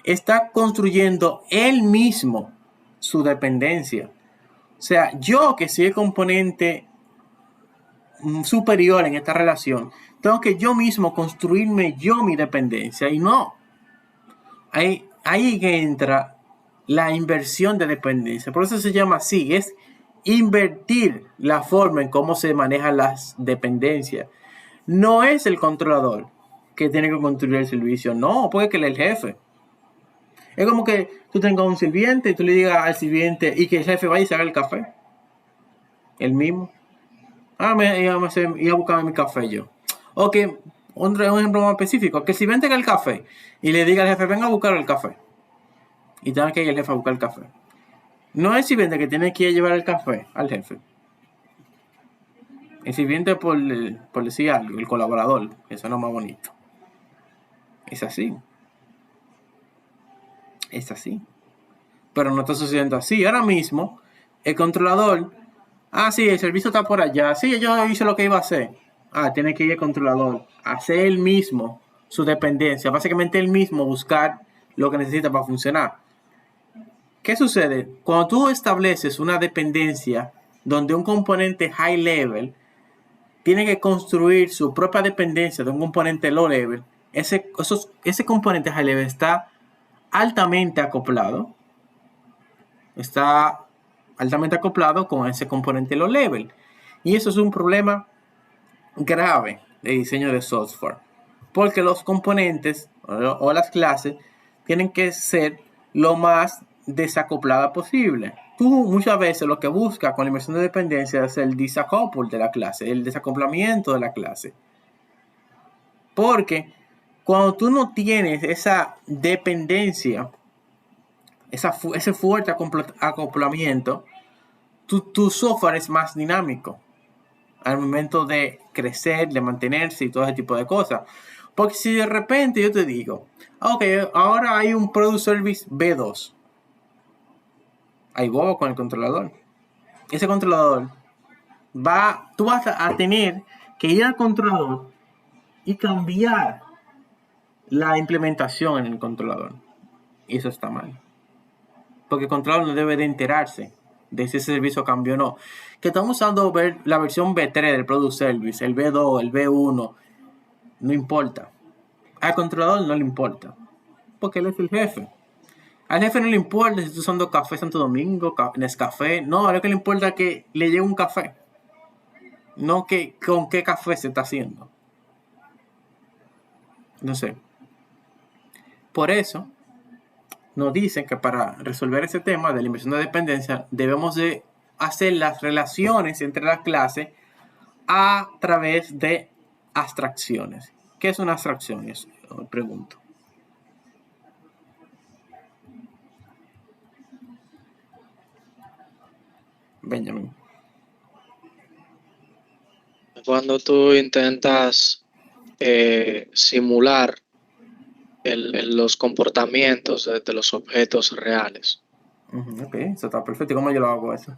A: está construyendo él mismo su dependencia. O sea, yo que soy el componente superior en esta relación, tengo que yo mismo construirme yo mi dependencia y no. Ahí que entra la inversión de dependencia. Por eso se llama así, es invertir la forma en cómo se manejan las dependencias. No es el controlador que tiene que construir el servicio, no, puede que el jefe. Es como que tú tengas un sirviente y tú le digas al sirviente y que el jefe vaya y se haga el café. El mismo. Me iba a buscar mi café yo. Ok, un ejemplo más específico, que el sirviente haga el café y le diga al jefe, venga a buscar el café. Y tenga que ir el jefe a buscar el café. No es el sirviente que tiene que ir a llevar el café al jefe. El sirviente por decir algo, el colaborador, que suena más bonito. Es así. Es así. Pero no está sucediendo así. Ahora mismo, el controlador, sí, el servicio está por allá. Sí, yo hice lo que iba a hacer. Tiene que ir el controlador a hacer él mismo su dependencia. Básicamente él mismo buscar lo que necesita para funcionar. ¿Qué sucede? Cuando tú estableces una dependencia donde un componente high level tiene que construir su propia dependencia de un componente low level, ese componente high level está altamente acoplado. Está altamente acoplado con ese componente low level. Y eso es un problema grave de diseño de software. Porque los componentes o las clases tienen que ser lo más desacoplada posible. Tú muchas veces lo que buscas con la inversión de dependencia es el disaccouple de la clase, el desacoplamiento de la clase. Porque cuando tú no tienes esa dependencia, ese fuerte acoplamiento, tu software es más dinámico al momento de crecer, de mantenerse y todo ese tipo de cosas. Porque si de repente yo te digo, ok, ahora hay un Product Service B2, ahí voy con el controlador. Ese controlador tú vas a tener que ir al controlador y cambiar la implementación en el controlador. Y eso está mal. Porque el controlador no debe de enterarse de si ese servicio cambió o no. Que estamos usando la versión B3 del Product Service, el B2, el B1, no importa. Al controlador no le importa, porque él es el jefe. Al jefe no le importa si está usando Café Santo Domingo, Nescafé. No, a lo que le importa es que le llegue un café. No que con qué café se está haciendo. No sé. Por eso nos dicen que para resolver ese tema de la inversión de dependencia debemos de hacer las relaciones entre las clases a través de abstracciones. ¿Qué es una abstracción? Pregunto. Benjamin.
D: Cuando tú intentas simular los comportamientos de los objetos reales.
A: Ok, eso está perfecto. ¿Y cómo yo lo hago eso?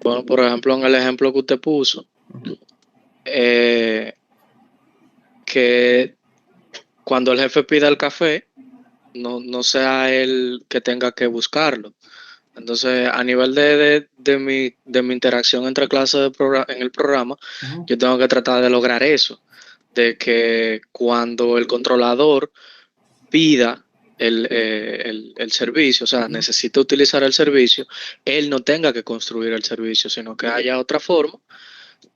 D: Bueno, por ejemplo, en el ejemplo que usted puso, que cuando el jefe pida el café, no sea él que tenga que buscarlo. Entonces, a nivel de mi interacción entre clases en el programa, yo tengo que tratar de lograr eso, de que cuando el controlador pida el servicio, o sea, necesita utilizar el servicio, él no tenga que construir el servicio, sino que haya otra forma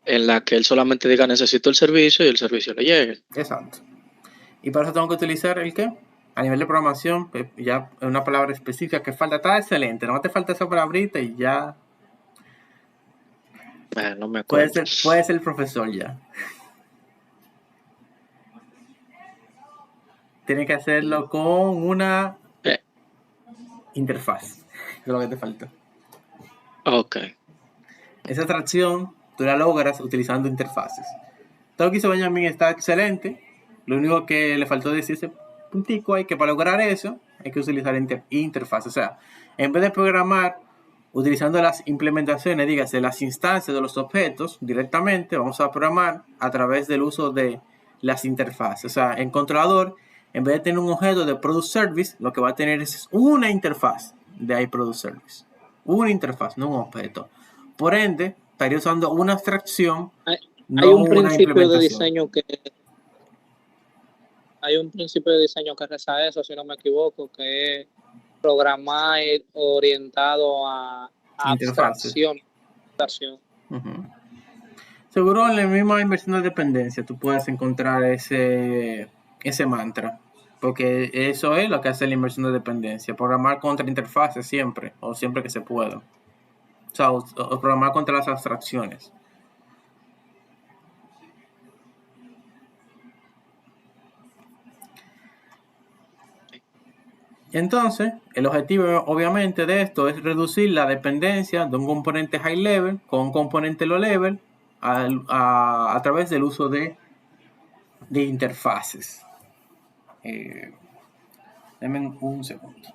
D: en la que él solamente diga necesito el servicio y el servicio le llegue.
A: Exacto. Y para eso tengo que utilizar el ¿qué? A nivel de programación, ya una palabra específica que falta. Está excelente, no te falta esa palabrita y ya
D: No me
A: puede
D: acuerdo.
A: ser el profesor ya. Tiene que hacerlo con una interfaz. Eso es lo que te falta.
D: Ok.
A: Esa atracción tú la logras utilizando interfaces. Todo lo que hizo Benjamin está excelente. Lo único que le faltó decir ese puntico es que para lograr eso hay que utilizar interfaces. O sea, en vez de programar utilizando las implementaciones, dígase las instancias de los objetos directamente, vamos a programar a través del uso de las interfaces. O sea, en controlador, en vez de tener un objeto de Product Service, lo que va a tener es una interfaz de iProduct Service. Una interfaz, no un objeto. Por ende, estaría usando una abstracción.
D: Hay un principio de diseño que reza eso, si no me equivoco, que es programar orientado a abstracción.
A: Seguro en la misma inversión de dependencia tú puedes encontrar ese mantra, porque eso es lo que hace la inversión de dependencia, programar contra interfaces siempre, o siempre que se pueda. O sea, o programar contra las abstracciones. Entonces, el objetivo obviamente de esto es reducir la dependencia de un componente high level con un componente low level a través del uso de interfaces. Denme un segundo.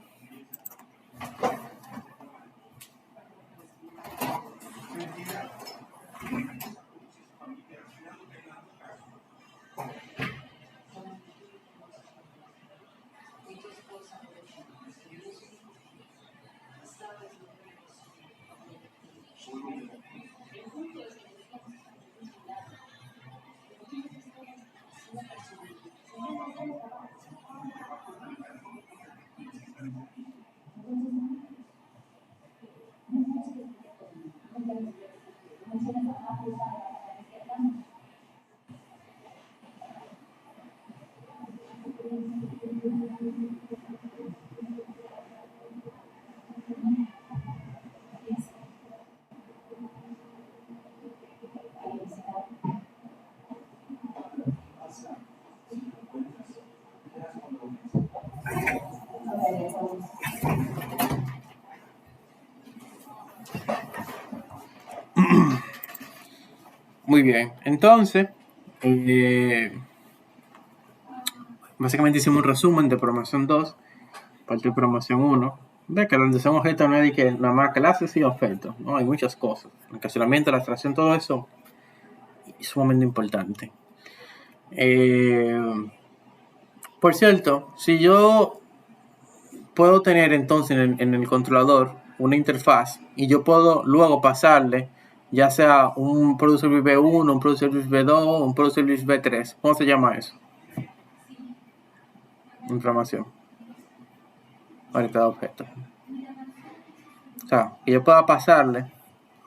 A: Muy bien, entonces Básicamente hicimos un resumen de programación 2, parte de programación 1. Ve que la orientación objeto no es de que nada más clases y objetos, ¿no? Hay muchas cosas. El encapsulamiento, la abstracción, todo eso es sumamente importante. Por cierto, si yo puedo tener entonces en el controlador una interfaz y yo puedo luego pasarle ya sea un product service V1, un product service V2, un product service V3. ¿Cómo se llama eso? Información orientada a objetos. O sea, que yo pueda pasarle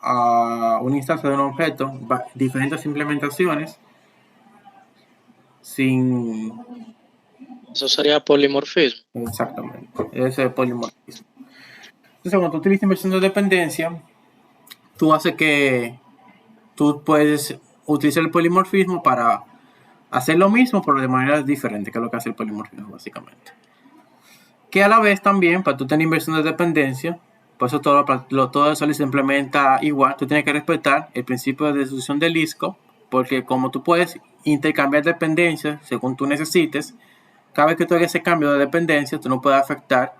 A: a una instancia de un objeto diferentes implementaciones sin...
D: Eso sería polimorfismo.
A: Exactamente, ese es polimorfismo. Entonces, cuando tú utilizas inversión de dependencia, tú haces que tú puedes utilizar el polimorfismo para hacer lo mismo, pero de manera diferente, que es lo que hace el polimorfismo, básicamente. Que a la vez también, para tú tener inversión de dependencia, por eso todo eso se implementa igual. Tú tienes que respetar el principio de distribución del ISCO, porque como tú puedes intercambiar dependencias según tú necesites, cada vez que tú hagas ese cambio de dependencia, tú no puedes afectar,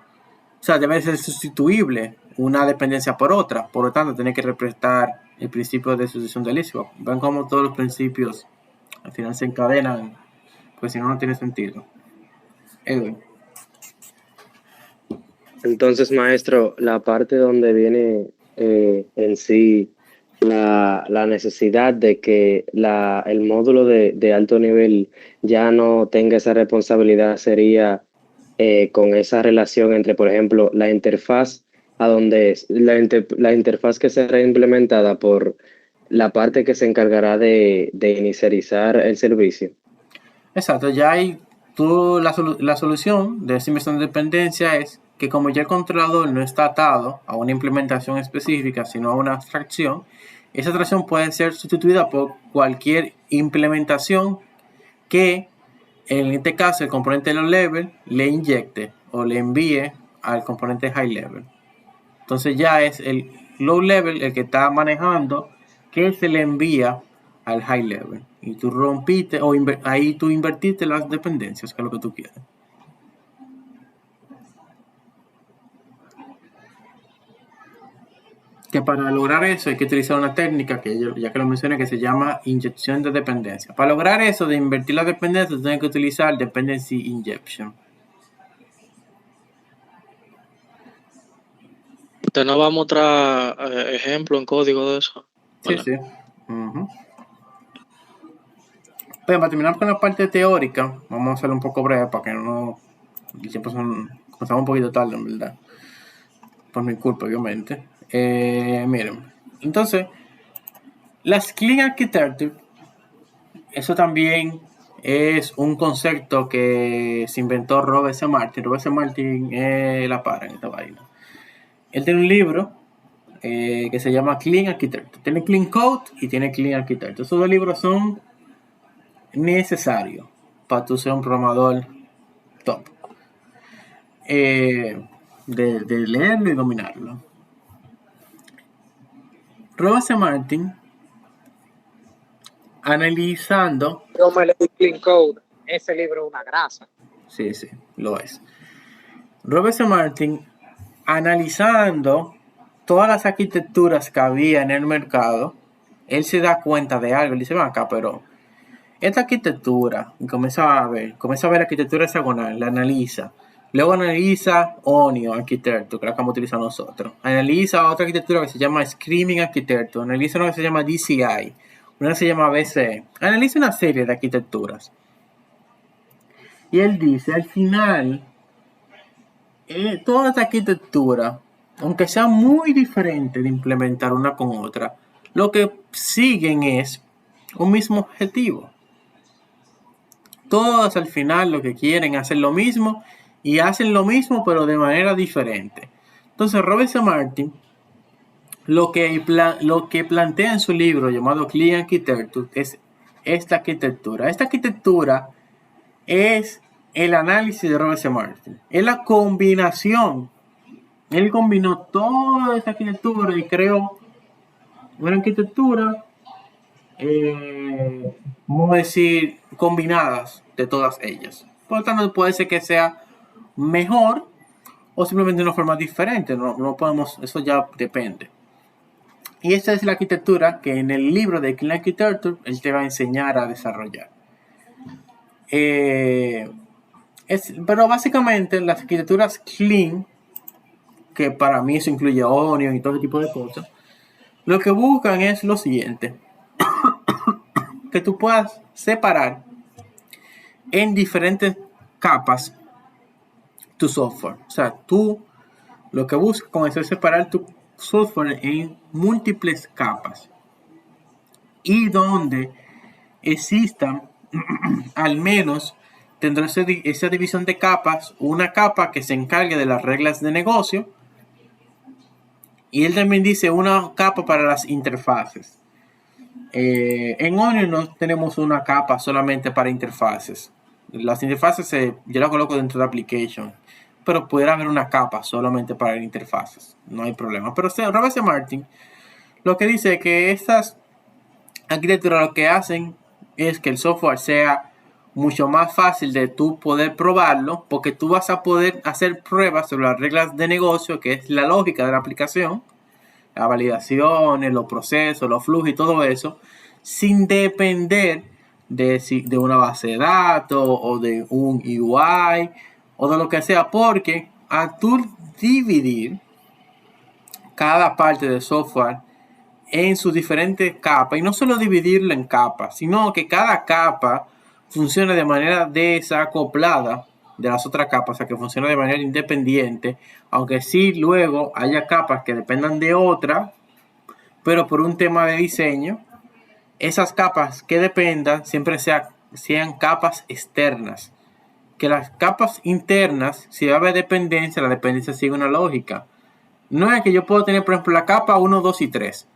A: o sea, debe ser sustituible una dependencia por otra. Por lo tanto, tienes que respetar el principio de sustitución del ISCO. Ven cómo todos los principios al final se encadenan, pues si no, no tiene sentido. Edwin.
F: Entonces, maestro, la parte donde viene en sí la necesidad de que el módulo de alto nivel ya no tenga esa responsabilidad sería con esa relación entre, por ejemplo, la interfaz a donde la interfaz que será implementada por la parte que se encargará de inicializar el servicio.
A: Exacto, ya hay la solución de esa inversión de dependencia es que como ya el controlador no está atado a una implementación específica, sino a una abstracción, esa abstracción puede ser sustituida por cualquier implementación que, en este caso, el componente low level le inyecte o le envíe al componente high level. Entonces ya es el low level el que está manejando que se le envía al high level. Y tú rompiste, o ahí tú invertiste las dependencias, que es lo que tú quieres. Que para lograr eso hay que utilizar una técnica que ya que lo mencioné, que se llama inyección de dependencia. Para lograr eso de invertir las dependencias, tienes que utilizar dependency injection.
D: ¿Usted nos va a mostrar ejemplo en código de eso?
A: Sí, sí. Pero para terminar con la parte teórica, vamos a hacerlo un poco breve para que no... Siempre comenzamos un poquito tarde, en verdad. Por mi culpa, obviamente. Miren. Entonces, las Clean Architecture, eso también es un concepto que se inventó Robert C. Martin. Robert C. Martin la para en esta vaina. Él tiene un libro que se llama Clean Architecture. Tiene Clean Code y tiene Clean Architecture. Esos dos libros son necesarios para tú ser un programador top. De leerlo y dominarlo. Robert C. Martin, analizando...
D: Yo me leí Clean Code. Ese libro es una grasa.
A: Sí, lo es. Robert C. Martin, analizando todas las arquitecturas que había en el mercado, él se da cuenta de algo. Él dice, ven acá, pero esta arquitectura, y comienza a ver la arquitectura hexagonal, la analiza. Luego analiza Onio Architecture, que es la que vamos a utilizar nosotros. Analiza otra arquitectura que se llama Screaming Architecture. Analiza una que se llama DCI. Una que se llama BCE. Analiza una serie de arquitecturas. Y él dice, al final, toda esta arquitectura, aunque sea muy diferente de implementar una con otra, lo que siguen es un mismo objetivo. Todas al final lo que quieren es hacer lo mismo y hacen lo mismo pero de manera diferente. Entonces Robert C. Martin lo que plantea en su libro llamado Clean Architecture es esta arquitectura. Esta arquitectura es el análisis de Robert C. Martin. Es la combinación. Él combinó toda esta arquitectura y creó una arquitectura vamos a decir, combinadas de todas ellas. Por lo tanto, puede ser que sea mejor o simplemente de una forma diferente. No podemos, eso ya depende. Y esta es la arquitectura que en el libro de Clean Architecture él te va a enseñar a desarrollar. Pero básicamente las arquitecturas Clean, que para mí eso incluye Onion y todo ese tipo de cosas, lo que buscan es lo siguiente: que tú puedas separar en diferentes capas tu software. O sea, tú lo que buscas con eso es separar tu software en múltiples capas y donde existan al menos dentro de esa división de capas una capa que se encargue de las reglas de negocio, y él también dice una capa para las interfaces. En Onion no tenemos una capa solamente para interfaces. Las interfaces yo las coloco dentro de application, pero pudiera haber una capa solamente para interfaces, no hay problema. Pero Robert C. Martin lo que dice es que estas arquitecturas lo que hacen es que el software sea mucho más fácil de tú poder probarlo, porque tú vas a poder hacer pruebas sobre las reglas de negocio, que es la lógica de la aplicación, las validaciones, los procesos, los flujos y todo eso, sin depender de una base de datos o de un UI o de lo que sea, porque al tú dividir cada parte del software en sus diferentes capas, y no solo dividirlo en capas, sino que cada capa funcione de manera desacoplada de las otras capas, o sea, que funcione de manera independiente, aunque sí luego haya capas que dependan de otra, pero por un tema de diseño, esas capas que dependan siempre sean capas externas. Que las capas internas, si va a haber dependencia, la dependencia sigue una lógica. No es que yo puedo tener, por ejemplo, la capa 1, 2 y 3.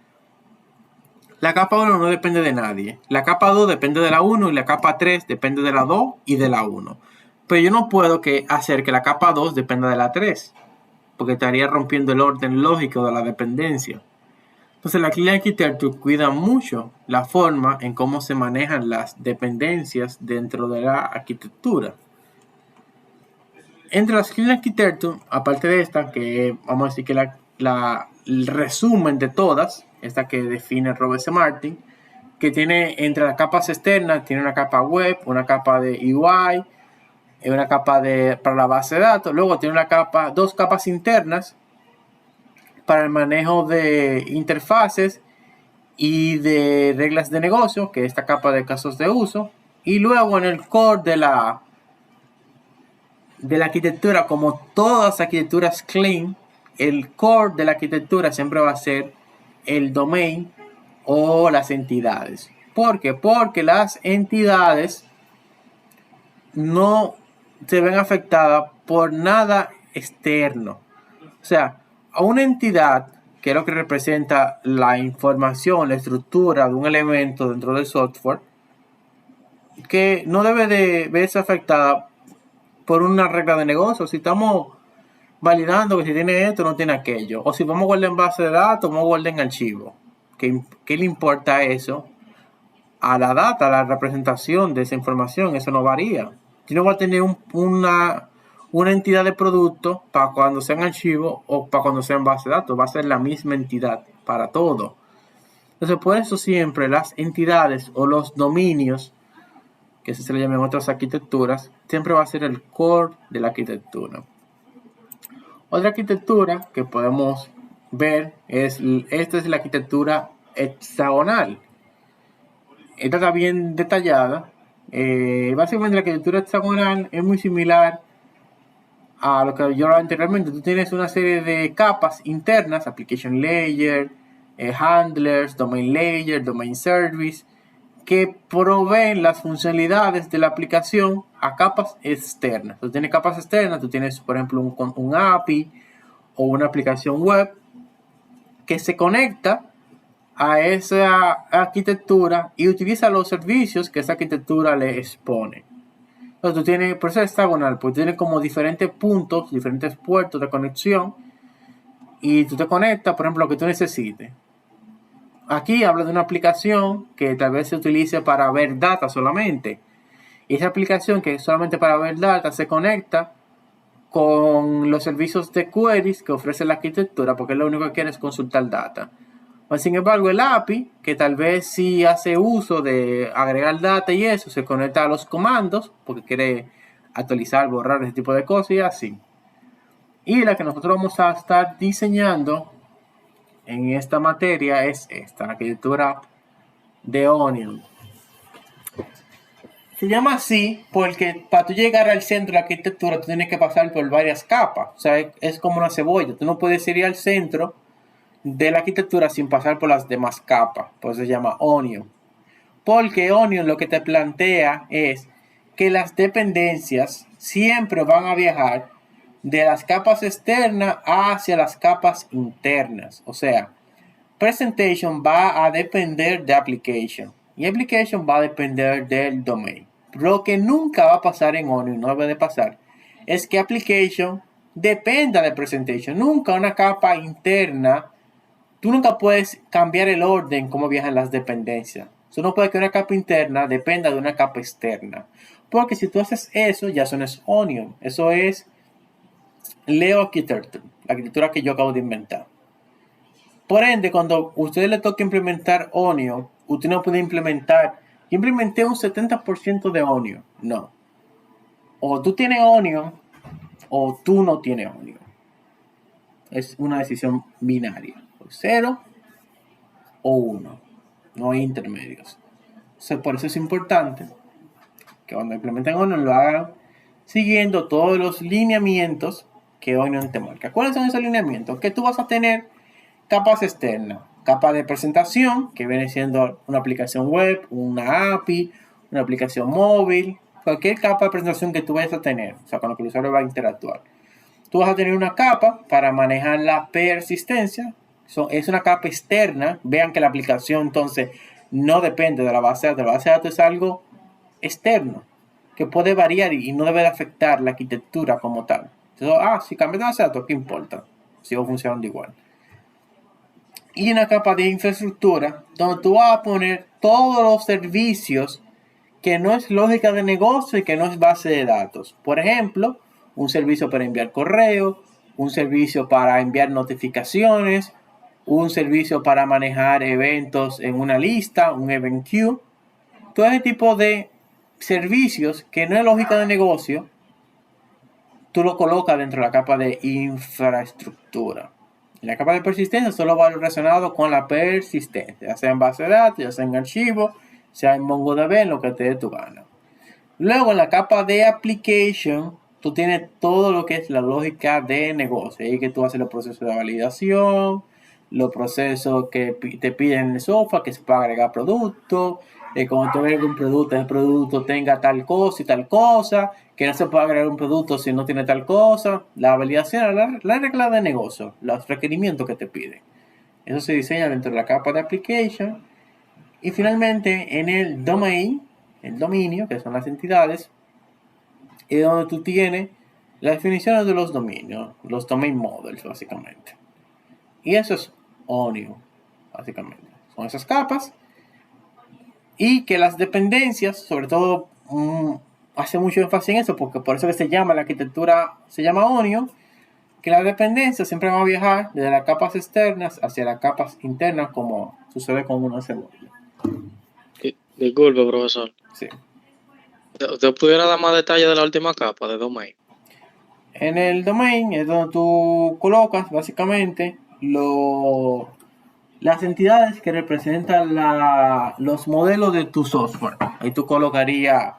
A: La capa 1 no depende de nadie. La capa 2 depende de la 1 y la capa 3 depende de la 2 y de la 1. Pero yo no puedo hacer que la capa 2 dependa de la 3, porque estaría rompiendo el orden lógico de la dependencia. Entonces la Clean Architecture cuida mucho la forma en cómo se manejan las dependencias dentro de la arquitectura. Entre las Clean Architecture, aparte de esta, que vamos a decir que el resumen de todas, esta que define Robert C. Martin, que tiene entre las capas externas, tiene una capa web, una capa de UI, una capa para la base de datos, luego tiene dos capas internas para el manejo de interfaces y de reglas de negocio, que es esta capa de casos de uso, y luego en el core de la arquitectura, como todas las arquitecturas Clean, el core de la arquitectura siempre va a ser el domain o las entidades. ¿Por qué? Porque las entidades no se ven afectadas por nada externo. O sea, a una entidad, que es lo que representa la información, la estructura de un elemento dentro del software, que no debe de verse afectada por una regla de negocio. Si estamos validando que si tiene esto, no tiene aquello, o si vamos a guardar en base de datos, vamos a guardar en archivo, ¿qué le importa eso a la data, a la representación de esa información? Eso no varía. Yo no voy a tener una entidad de producto para cuando sea en archivo o para cuando sea en base de datos. Va a ser la misma entidad para todo. Entonces, por eso siempre las entidades o los dominios, que se le llaman en otras arquitecturas, siempre va a ser el core de la arquitectura. Otra arquitectura que podemos ver esta es la arquitectura hexagonal. Esta está bien detallada. Básicamente la arquitectura hexagonal es muy similar a lo que yo hablaba anteriormente. Tú tienes una serie de capas internas: application layer, handlers, domain layer, domain service, que proveen las funcionalidades de la aplicación a capas externas. Tú tienes capas externas, tú tienes, por ejemplo, un API o una aplicación web que se conecta a esa arquitectura y utiliza los servicios que esa arquitectura le expone. Entonces tú tienes, por eso es hexagonal, porque tienes como diferentes puntos, diferentes puertos de conexión, y tú te conectas, por ejemplo, lo que tú necesites. aquí habla de una aplicación que tal vez se utilice para ver data solamente. Y esa aplicación que es solamente para ver data se conecta con los servicios de queries que ofrece la arquitectura, porque lo único que quiere es consultar data. Sin embargo, el API, que tal vez sí hace uso de agregar data y eso, se conecta a los comandos, porque quiere actualizar, borrar ese tipo de cosas y así. Y la que nosotros vamos a estar diseñando en esta materia es esta, la arquitectura de Onion. Se llama así porque para tú llegar al centro de la arquitectura tú tienes que pasar por varias capas. O sea, es como una cebolla. Tú no puedes ir al centro de la arquitectura sin pasar por las demás capas. Por eso se llama Onion. Porque Onion lo que te plantea es que las dependencias siempre van a viajar de las capas externas hacia las capas internas. O sea, presentation va a depender de application y application va a depender del domain. Lo que nunca va a pasar en Onion, no debe de pasar, es que application dependa de presentation. Nunca una capa interna, tú nunca puedes cambiar el orden como viajan las dependencias. Tú no puedes que una capa interna dependa de una capa externa. Porque si tú haces eso, ya eso no es Onion. Eso es Leo Architecture, la arquitectura que yo acabo de inventar. Por ende, cuando a ustedes le toca implementar Onion, usted no puede implementar, yo implementé un 70% de Onion. No. O tú tienes Onion, o tú no tienes Onion. Es una decisión binaria. 0 o 1. No hay intermedios. O sea, por eso es importante que cuando implementen Onion lo hagan siguiendo todos los lineamientos que Onion te marca. ¿Cuáles son esos lineamientos? Que tú vas a tener capas externas, capa de presentación, que viene siendo una aplicación web, una API, una aplicación móvil, cualquier capa de presentación que tú vayas a tener, o sea, con lo que el usuario va a interactuar. Tú vas a tener una capa para manejar la persistencia, es una capa externa. Vean que la aplicación entonces no depende de la base de datos. La base de datos es algo externo, que puede variar y no debe de afectar la arquitectura como tal. Entonces, si cambia de base de datos, ¿qué importa? Sigo funcionando igual. Y una capa de infraestructura donde tú vas a poner todos los servicios que no es lógica de negocio y que no es base de datos. Por ejemplo, un servicio para enviar correo, un servicio para enviar notificaciones, un servicio para manejar eventos en una lista, un event queue. Todo ese tipo de servicios que no es lógica de negocio, tú lo colocas dentro de la capa de infraestructura. La capa de persistencia solo va relacionado con la persistencia, ya sea en base de datos, ya sea en archivo, sea en MongoDB, en lo que te dé tu gana. Luego en la capa de application, tú tienes todo lo que es la lógica de negocio. Ahí que tú haces los procesos de validación, los procesos que te piden en el software, que se puede agregar productos, cuando tú agregas un producto, el producto tenga tal cosa y tal cosa, que no se puede agregar un producto si no tiene tal cosa. La validación, la regla de negocio, los requerimientos que te piden. Eso se diseña dentro de la capa de application. Y finalmente en el domain, el dominio, que son las entidades, es donde tú tienes las definiciones de los dominios, los domain models básicamente. Y eso es Onion, básicamente. Son esas capas. Y que las dependencias, sobre todo, hace mucho énfasis en eso, porque por eso que se llama la arquitectura, se llama Onion, que las dependencias siempre van a viajar desde las capas externas hacia las capas internas, como sucede con una cebolla.
D: Disculpe, profesor.
A: Sí.
D: ¿Usted pudiera dar más detalles de la última capa de domain?
A: En el domain es donde tú colocas básicamente las entidades que representan los modelos de tu software. Ahí tú colocarías,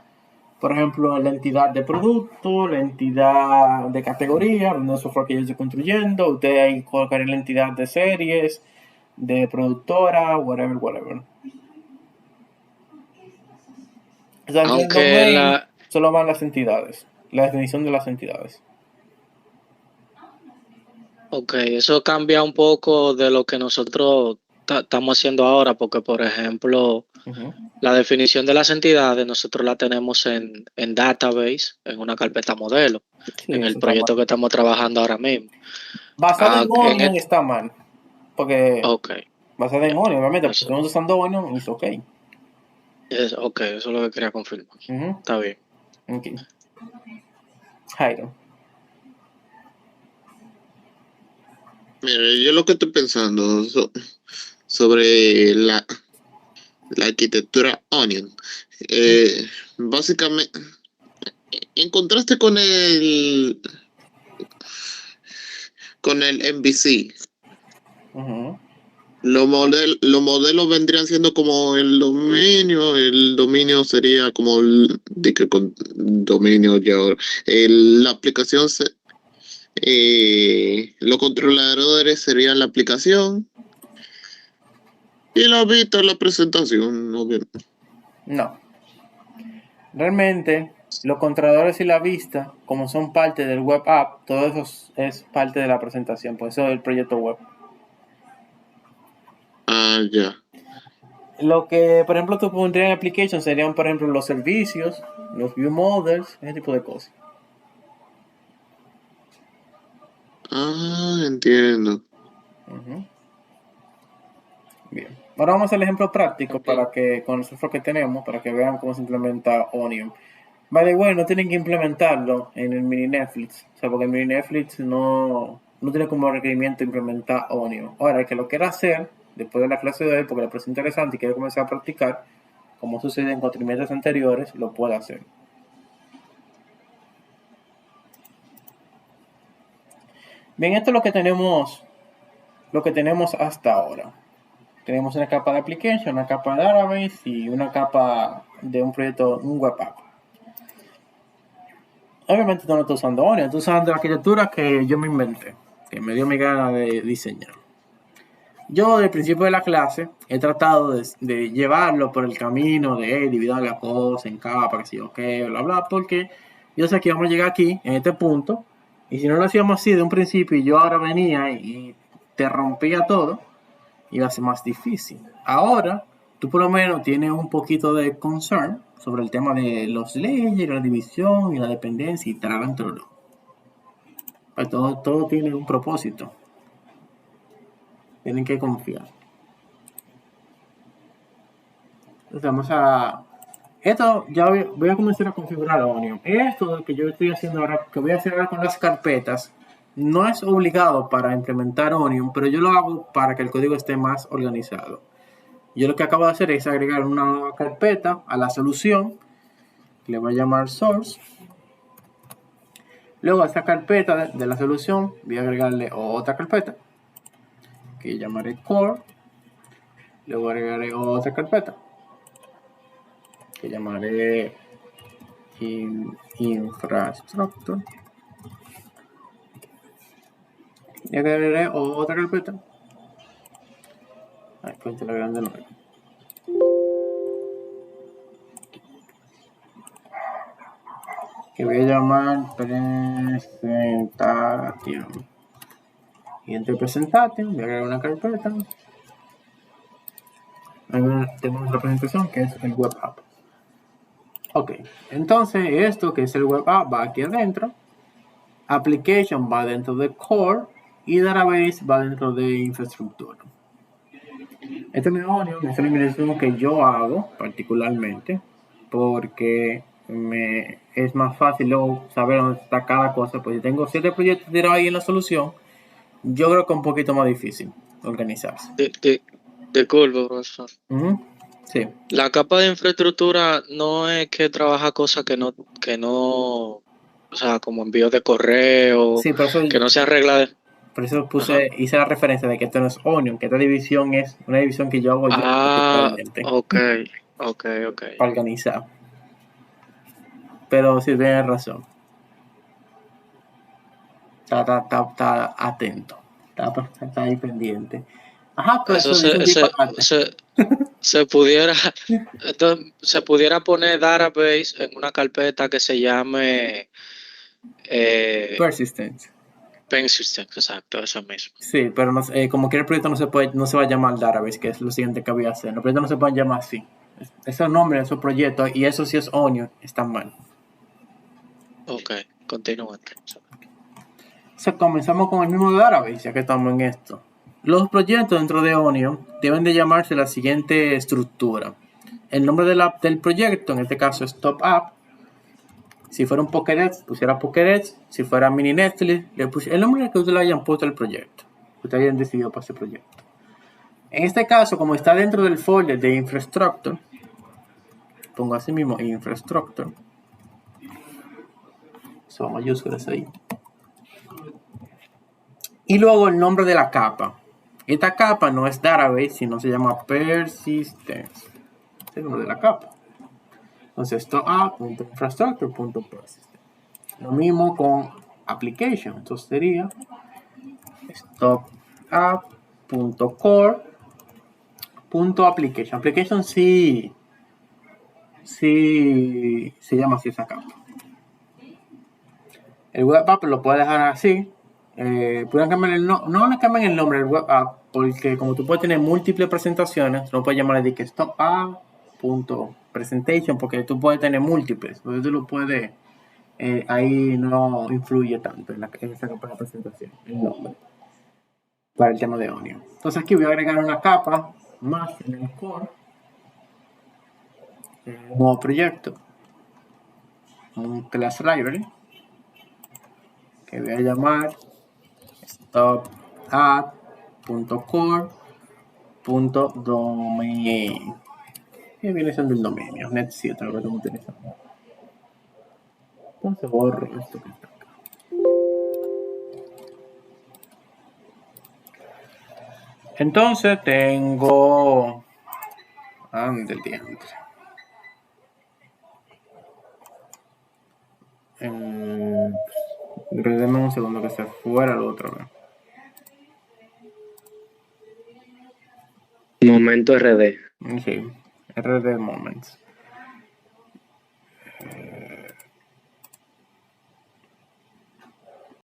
A: por ejemplo, la entidad de producto, la entidad de categoría, donde el software que yo estoy construyendo. Usted ahí colocaría la entidad de series, de productora, whatever. O sea,
D: Aunque
A: solo van las entidades, la definición de las entidades.
D: Ok, eso cambia un poco de lo que nosotros estamos haciendo ahora, porque por ejemplo, la definición de las entidades nosotros la tenemos en database, en una carpeta modelo,
A: Sí,
D: en el proyecto que estamos trabajando ahora mismo.
A: Basado en Onion está mal, porque
D: Ok.
A: Basada en Onion, obviamente, porque
E: Eso.
A: estamos usando Onion, es ok.
E: Ok, eso es lo que quería confirmar.
A: Ujú,
E: Está bien.
A: ok. Jairo.
C: Mire, yo lo que estoy pensando sobre la arquitectura Onion, básicamente, en contraste con el MVC,
A: Ujú.
C: los modelos vendrían siendo como el dominio sería como de que con dominio ya, la aplicación, los controladores serían la aplicación y la vista la presentación, obviamente.
A: No. Realmente, los controladores y la vista, como son parte del web app, todo eso es parte de la presentación, por eso es el proyecto web.
C: Ah, ya.
A: Lo que, por ejemplo, tú pondrías en application serían, por ejemplo, los servicios, los view models, ese tipo de cosas.
C: Ah, entiendo.
A: Ujú. Bien. Ahora vamos al ejemplo práctico
E: Ok.
A: para que, con el software que tenemos, para que vean cómo se implementa Onion. Vale, bueno, no tienen que implementarlo en el mini Netflix. O sea, porque el mini Netflix no tiene como requerimiento implementar Onion. Ahora, el que lo quiera hacer, después de la clase de hoy, porque le parece interesante y quiere comenzar a practicar, como sucede en cuatrimestres anteriores, lo puede hacer. Bien, esto es lo que tenemos hasta ahora. Tenemos una capa de application, una capa de database y una capa de un proyecto, un web app. Obviamente no estoy usando Onion, estoy usando la arquitectura que yo me inventé, que me dio mi gana de diseñar. Yo, desde el principio de la clase, he tratado de llevarlo por el camino de dividir la cosa en capas, que si yo qué, bla, bla, porque yo sé que vamos a llegar aquí, en este punto, y si no lo hacíamos así de un principio y yo ahora venía y te rompía todo, iba a ser más difícil. Ahora, tú por lo menos tienes un poquito de concern sobre el tema de los layers, la división y la dependencia y tal, pues todo tiene un propósito. Tienen que confiar. Entonces vamos a... Esto ya voy a comenzar a configurar Onion. Esto que yo estoy haciendo ahora, que voy a hacer ahora con las carpetas, no es obligado para implementar Onion, pero yo lo hago para que el código esté más organizado. Yo lo que acabo de hacer es agregar una nueva carpeta a la solución, que le voy a llamar source. Luego a esta carpeta de la solución voy a agregarle otra carpeta, que llamaré core. Luego agregaré otra carpeta, que llamaré infrastructure. Y agregaré otra carpeta. Ahí pues la grande nueva. Que voy a llamar presentación. Y entre presentación voy a agregar una carpeta. Tenemos otra presentación que es el web app. Ok, entonces esto que es el web app va aquí adentro. Application va dentro de core y database va dentro de infraestructura. Este es una implementación que yo hago particularmente porque es más fácil luego saber dónde está cada cosa. Pues si tengo 7 proyectos tirados ahí en la solución, yo creo que es un poquito más difícil organizarse.
D: Disculpe, profesor.
A: Sí.
D: La capa de infraestructura no es que trabaja cosas que no, o sea, como envío de correo,
A: Sí, por eso,
D: que no se arregla.
A: por eso hice la referencia de que esto no es Onion, que esta división es una división que yo hago yo
D: Ah,
A: particularmente
D: ok.
A: para organizar. Pero sí, tienes razón. Está atento. Está ahí pendiente. Ajá, pero
D: Eso
A: eso es un disparate.
D: se pudiera, entonces, se pudiera poner database en una carpeta que se llame
A: Persistent.
D: Persistent, exacto, eso mismo.
A: Sí, pero no, como que el proyecto no se va a llamar database, que es lo siguiente que voy a hacer. Los proyectos no se pueden llamar así. Esos nombres de esos proyectos, y eso sí es Onion, están mal.
D: Ok, continúa.
A: Entonces comenzamos con el mismo database, ya que estamos en esto. Los proyectos dentro de Onion deben de llamarse la siguiente estructura. El nombre del proyecto, en este caso es Top App. Si fuera un Pokédex, pusiera Pokédex. Si fuera Mini Netflix, le pusiera el nombre que ustedes le hayan puesto al proyecto. Que ustedes hayan decidido para ese proyecto. En este caso, como está dentro del folder de Infrastructure, pongo así mismo Infrastructure. Son mayúsculas ahí. Y luego el nombre de la capa. Esta capa no es database, sino se llama persistence. Es el nombre de la capa. Entonces, stop.infrastructure.persistence. Lo mismo con application. Entonces sería stopapp.core.application. Application sí se llama así esa capa. El web app lo puedes dejar así. Pueden cambiar no le cambien el nombre del web app, porque como tú puedes tener múltiples presentaciones, no puedes llamarle de que stopapp.presentation, porque tú puedes tener múltiples. Entonces tú lo puedes, ahí no influye tanto en esa capa de presentación, el nombre, para el tema de Onion. Entonces aquí voy a agregar una capa más en el core, un nuevo proyecto, un class library, que voy a llamar stopapp.core.domain. ¿Qué viene siendo el dominio? Net 7, lo que estamos utilizando. Entonces borro esto que está acá. Entonces tengo... Ande el diantre. Deme un segundo que se fuera lo otro.
F: Momento RD.
A: Sí, RD Moments.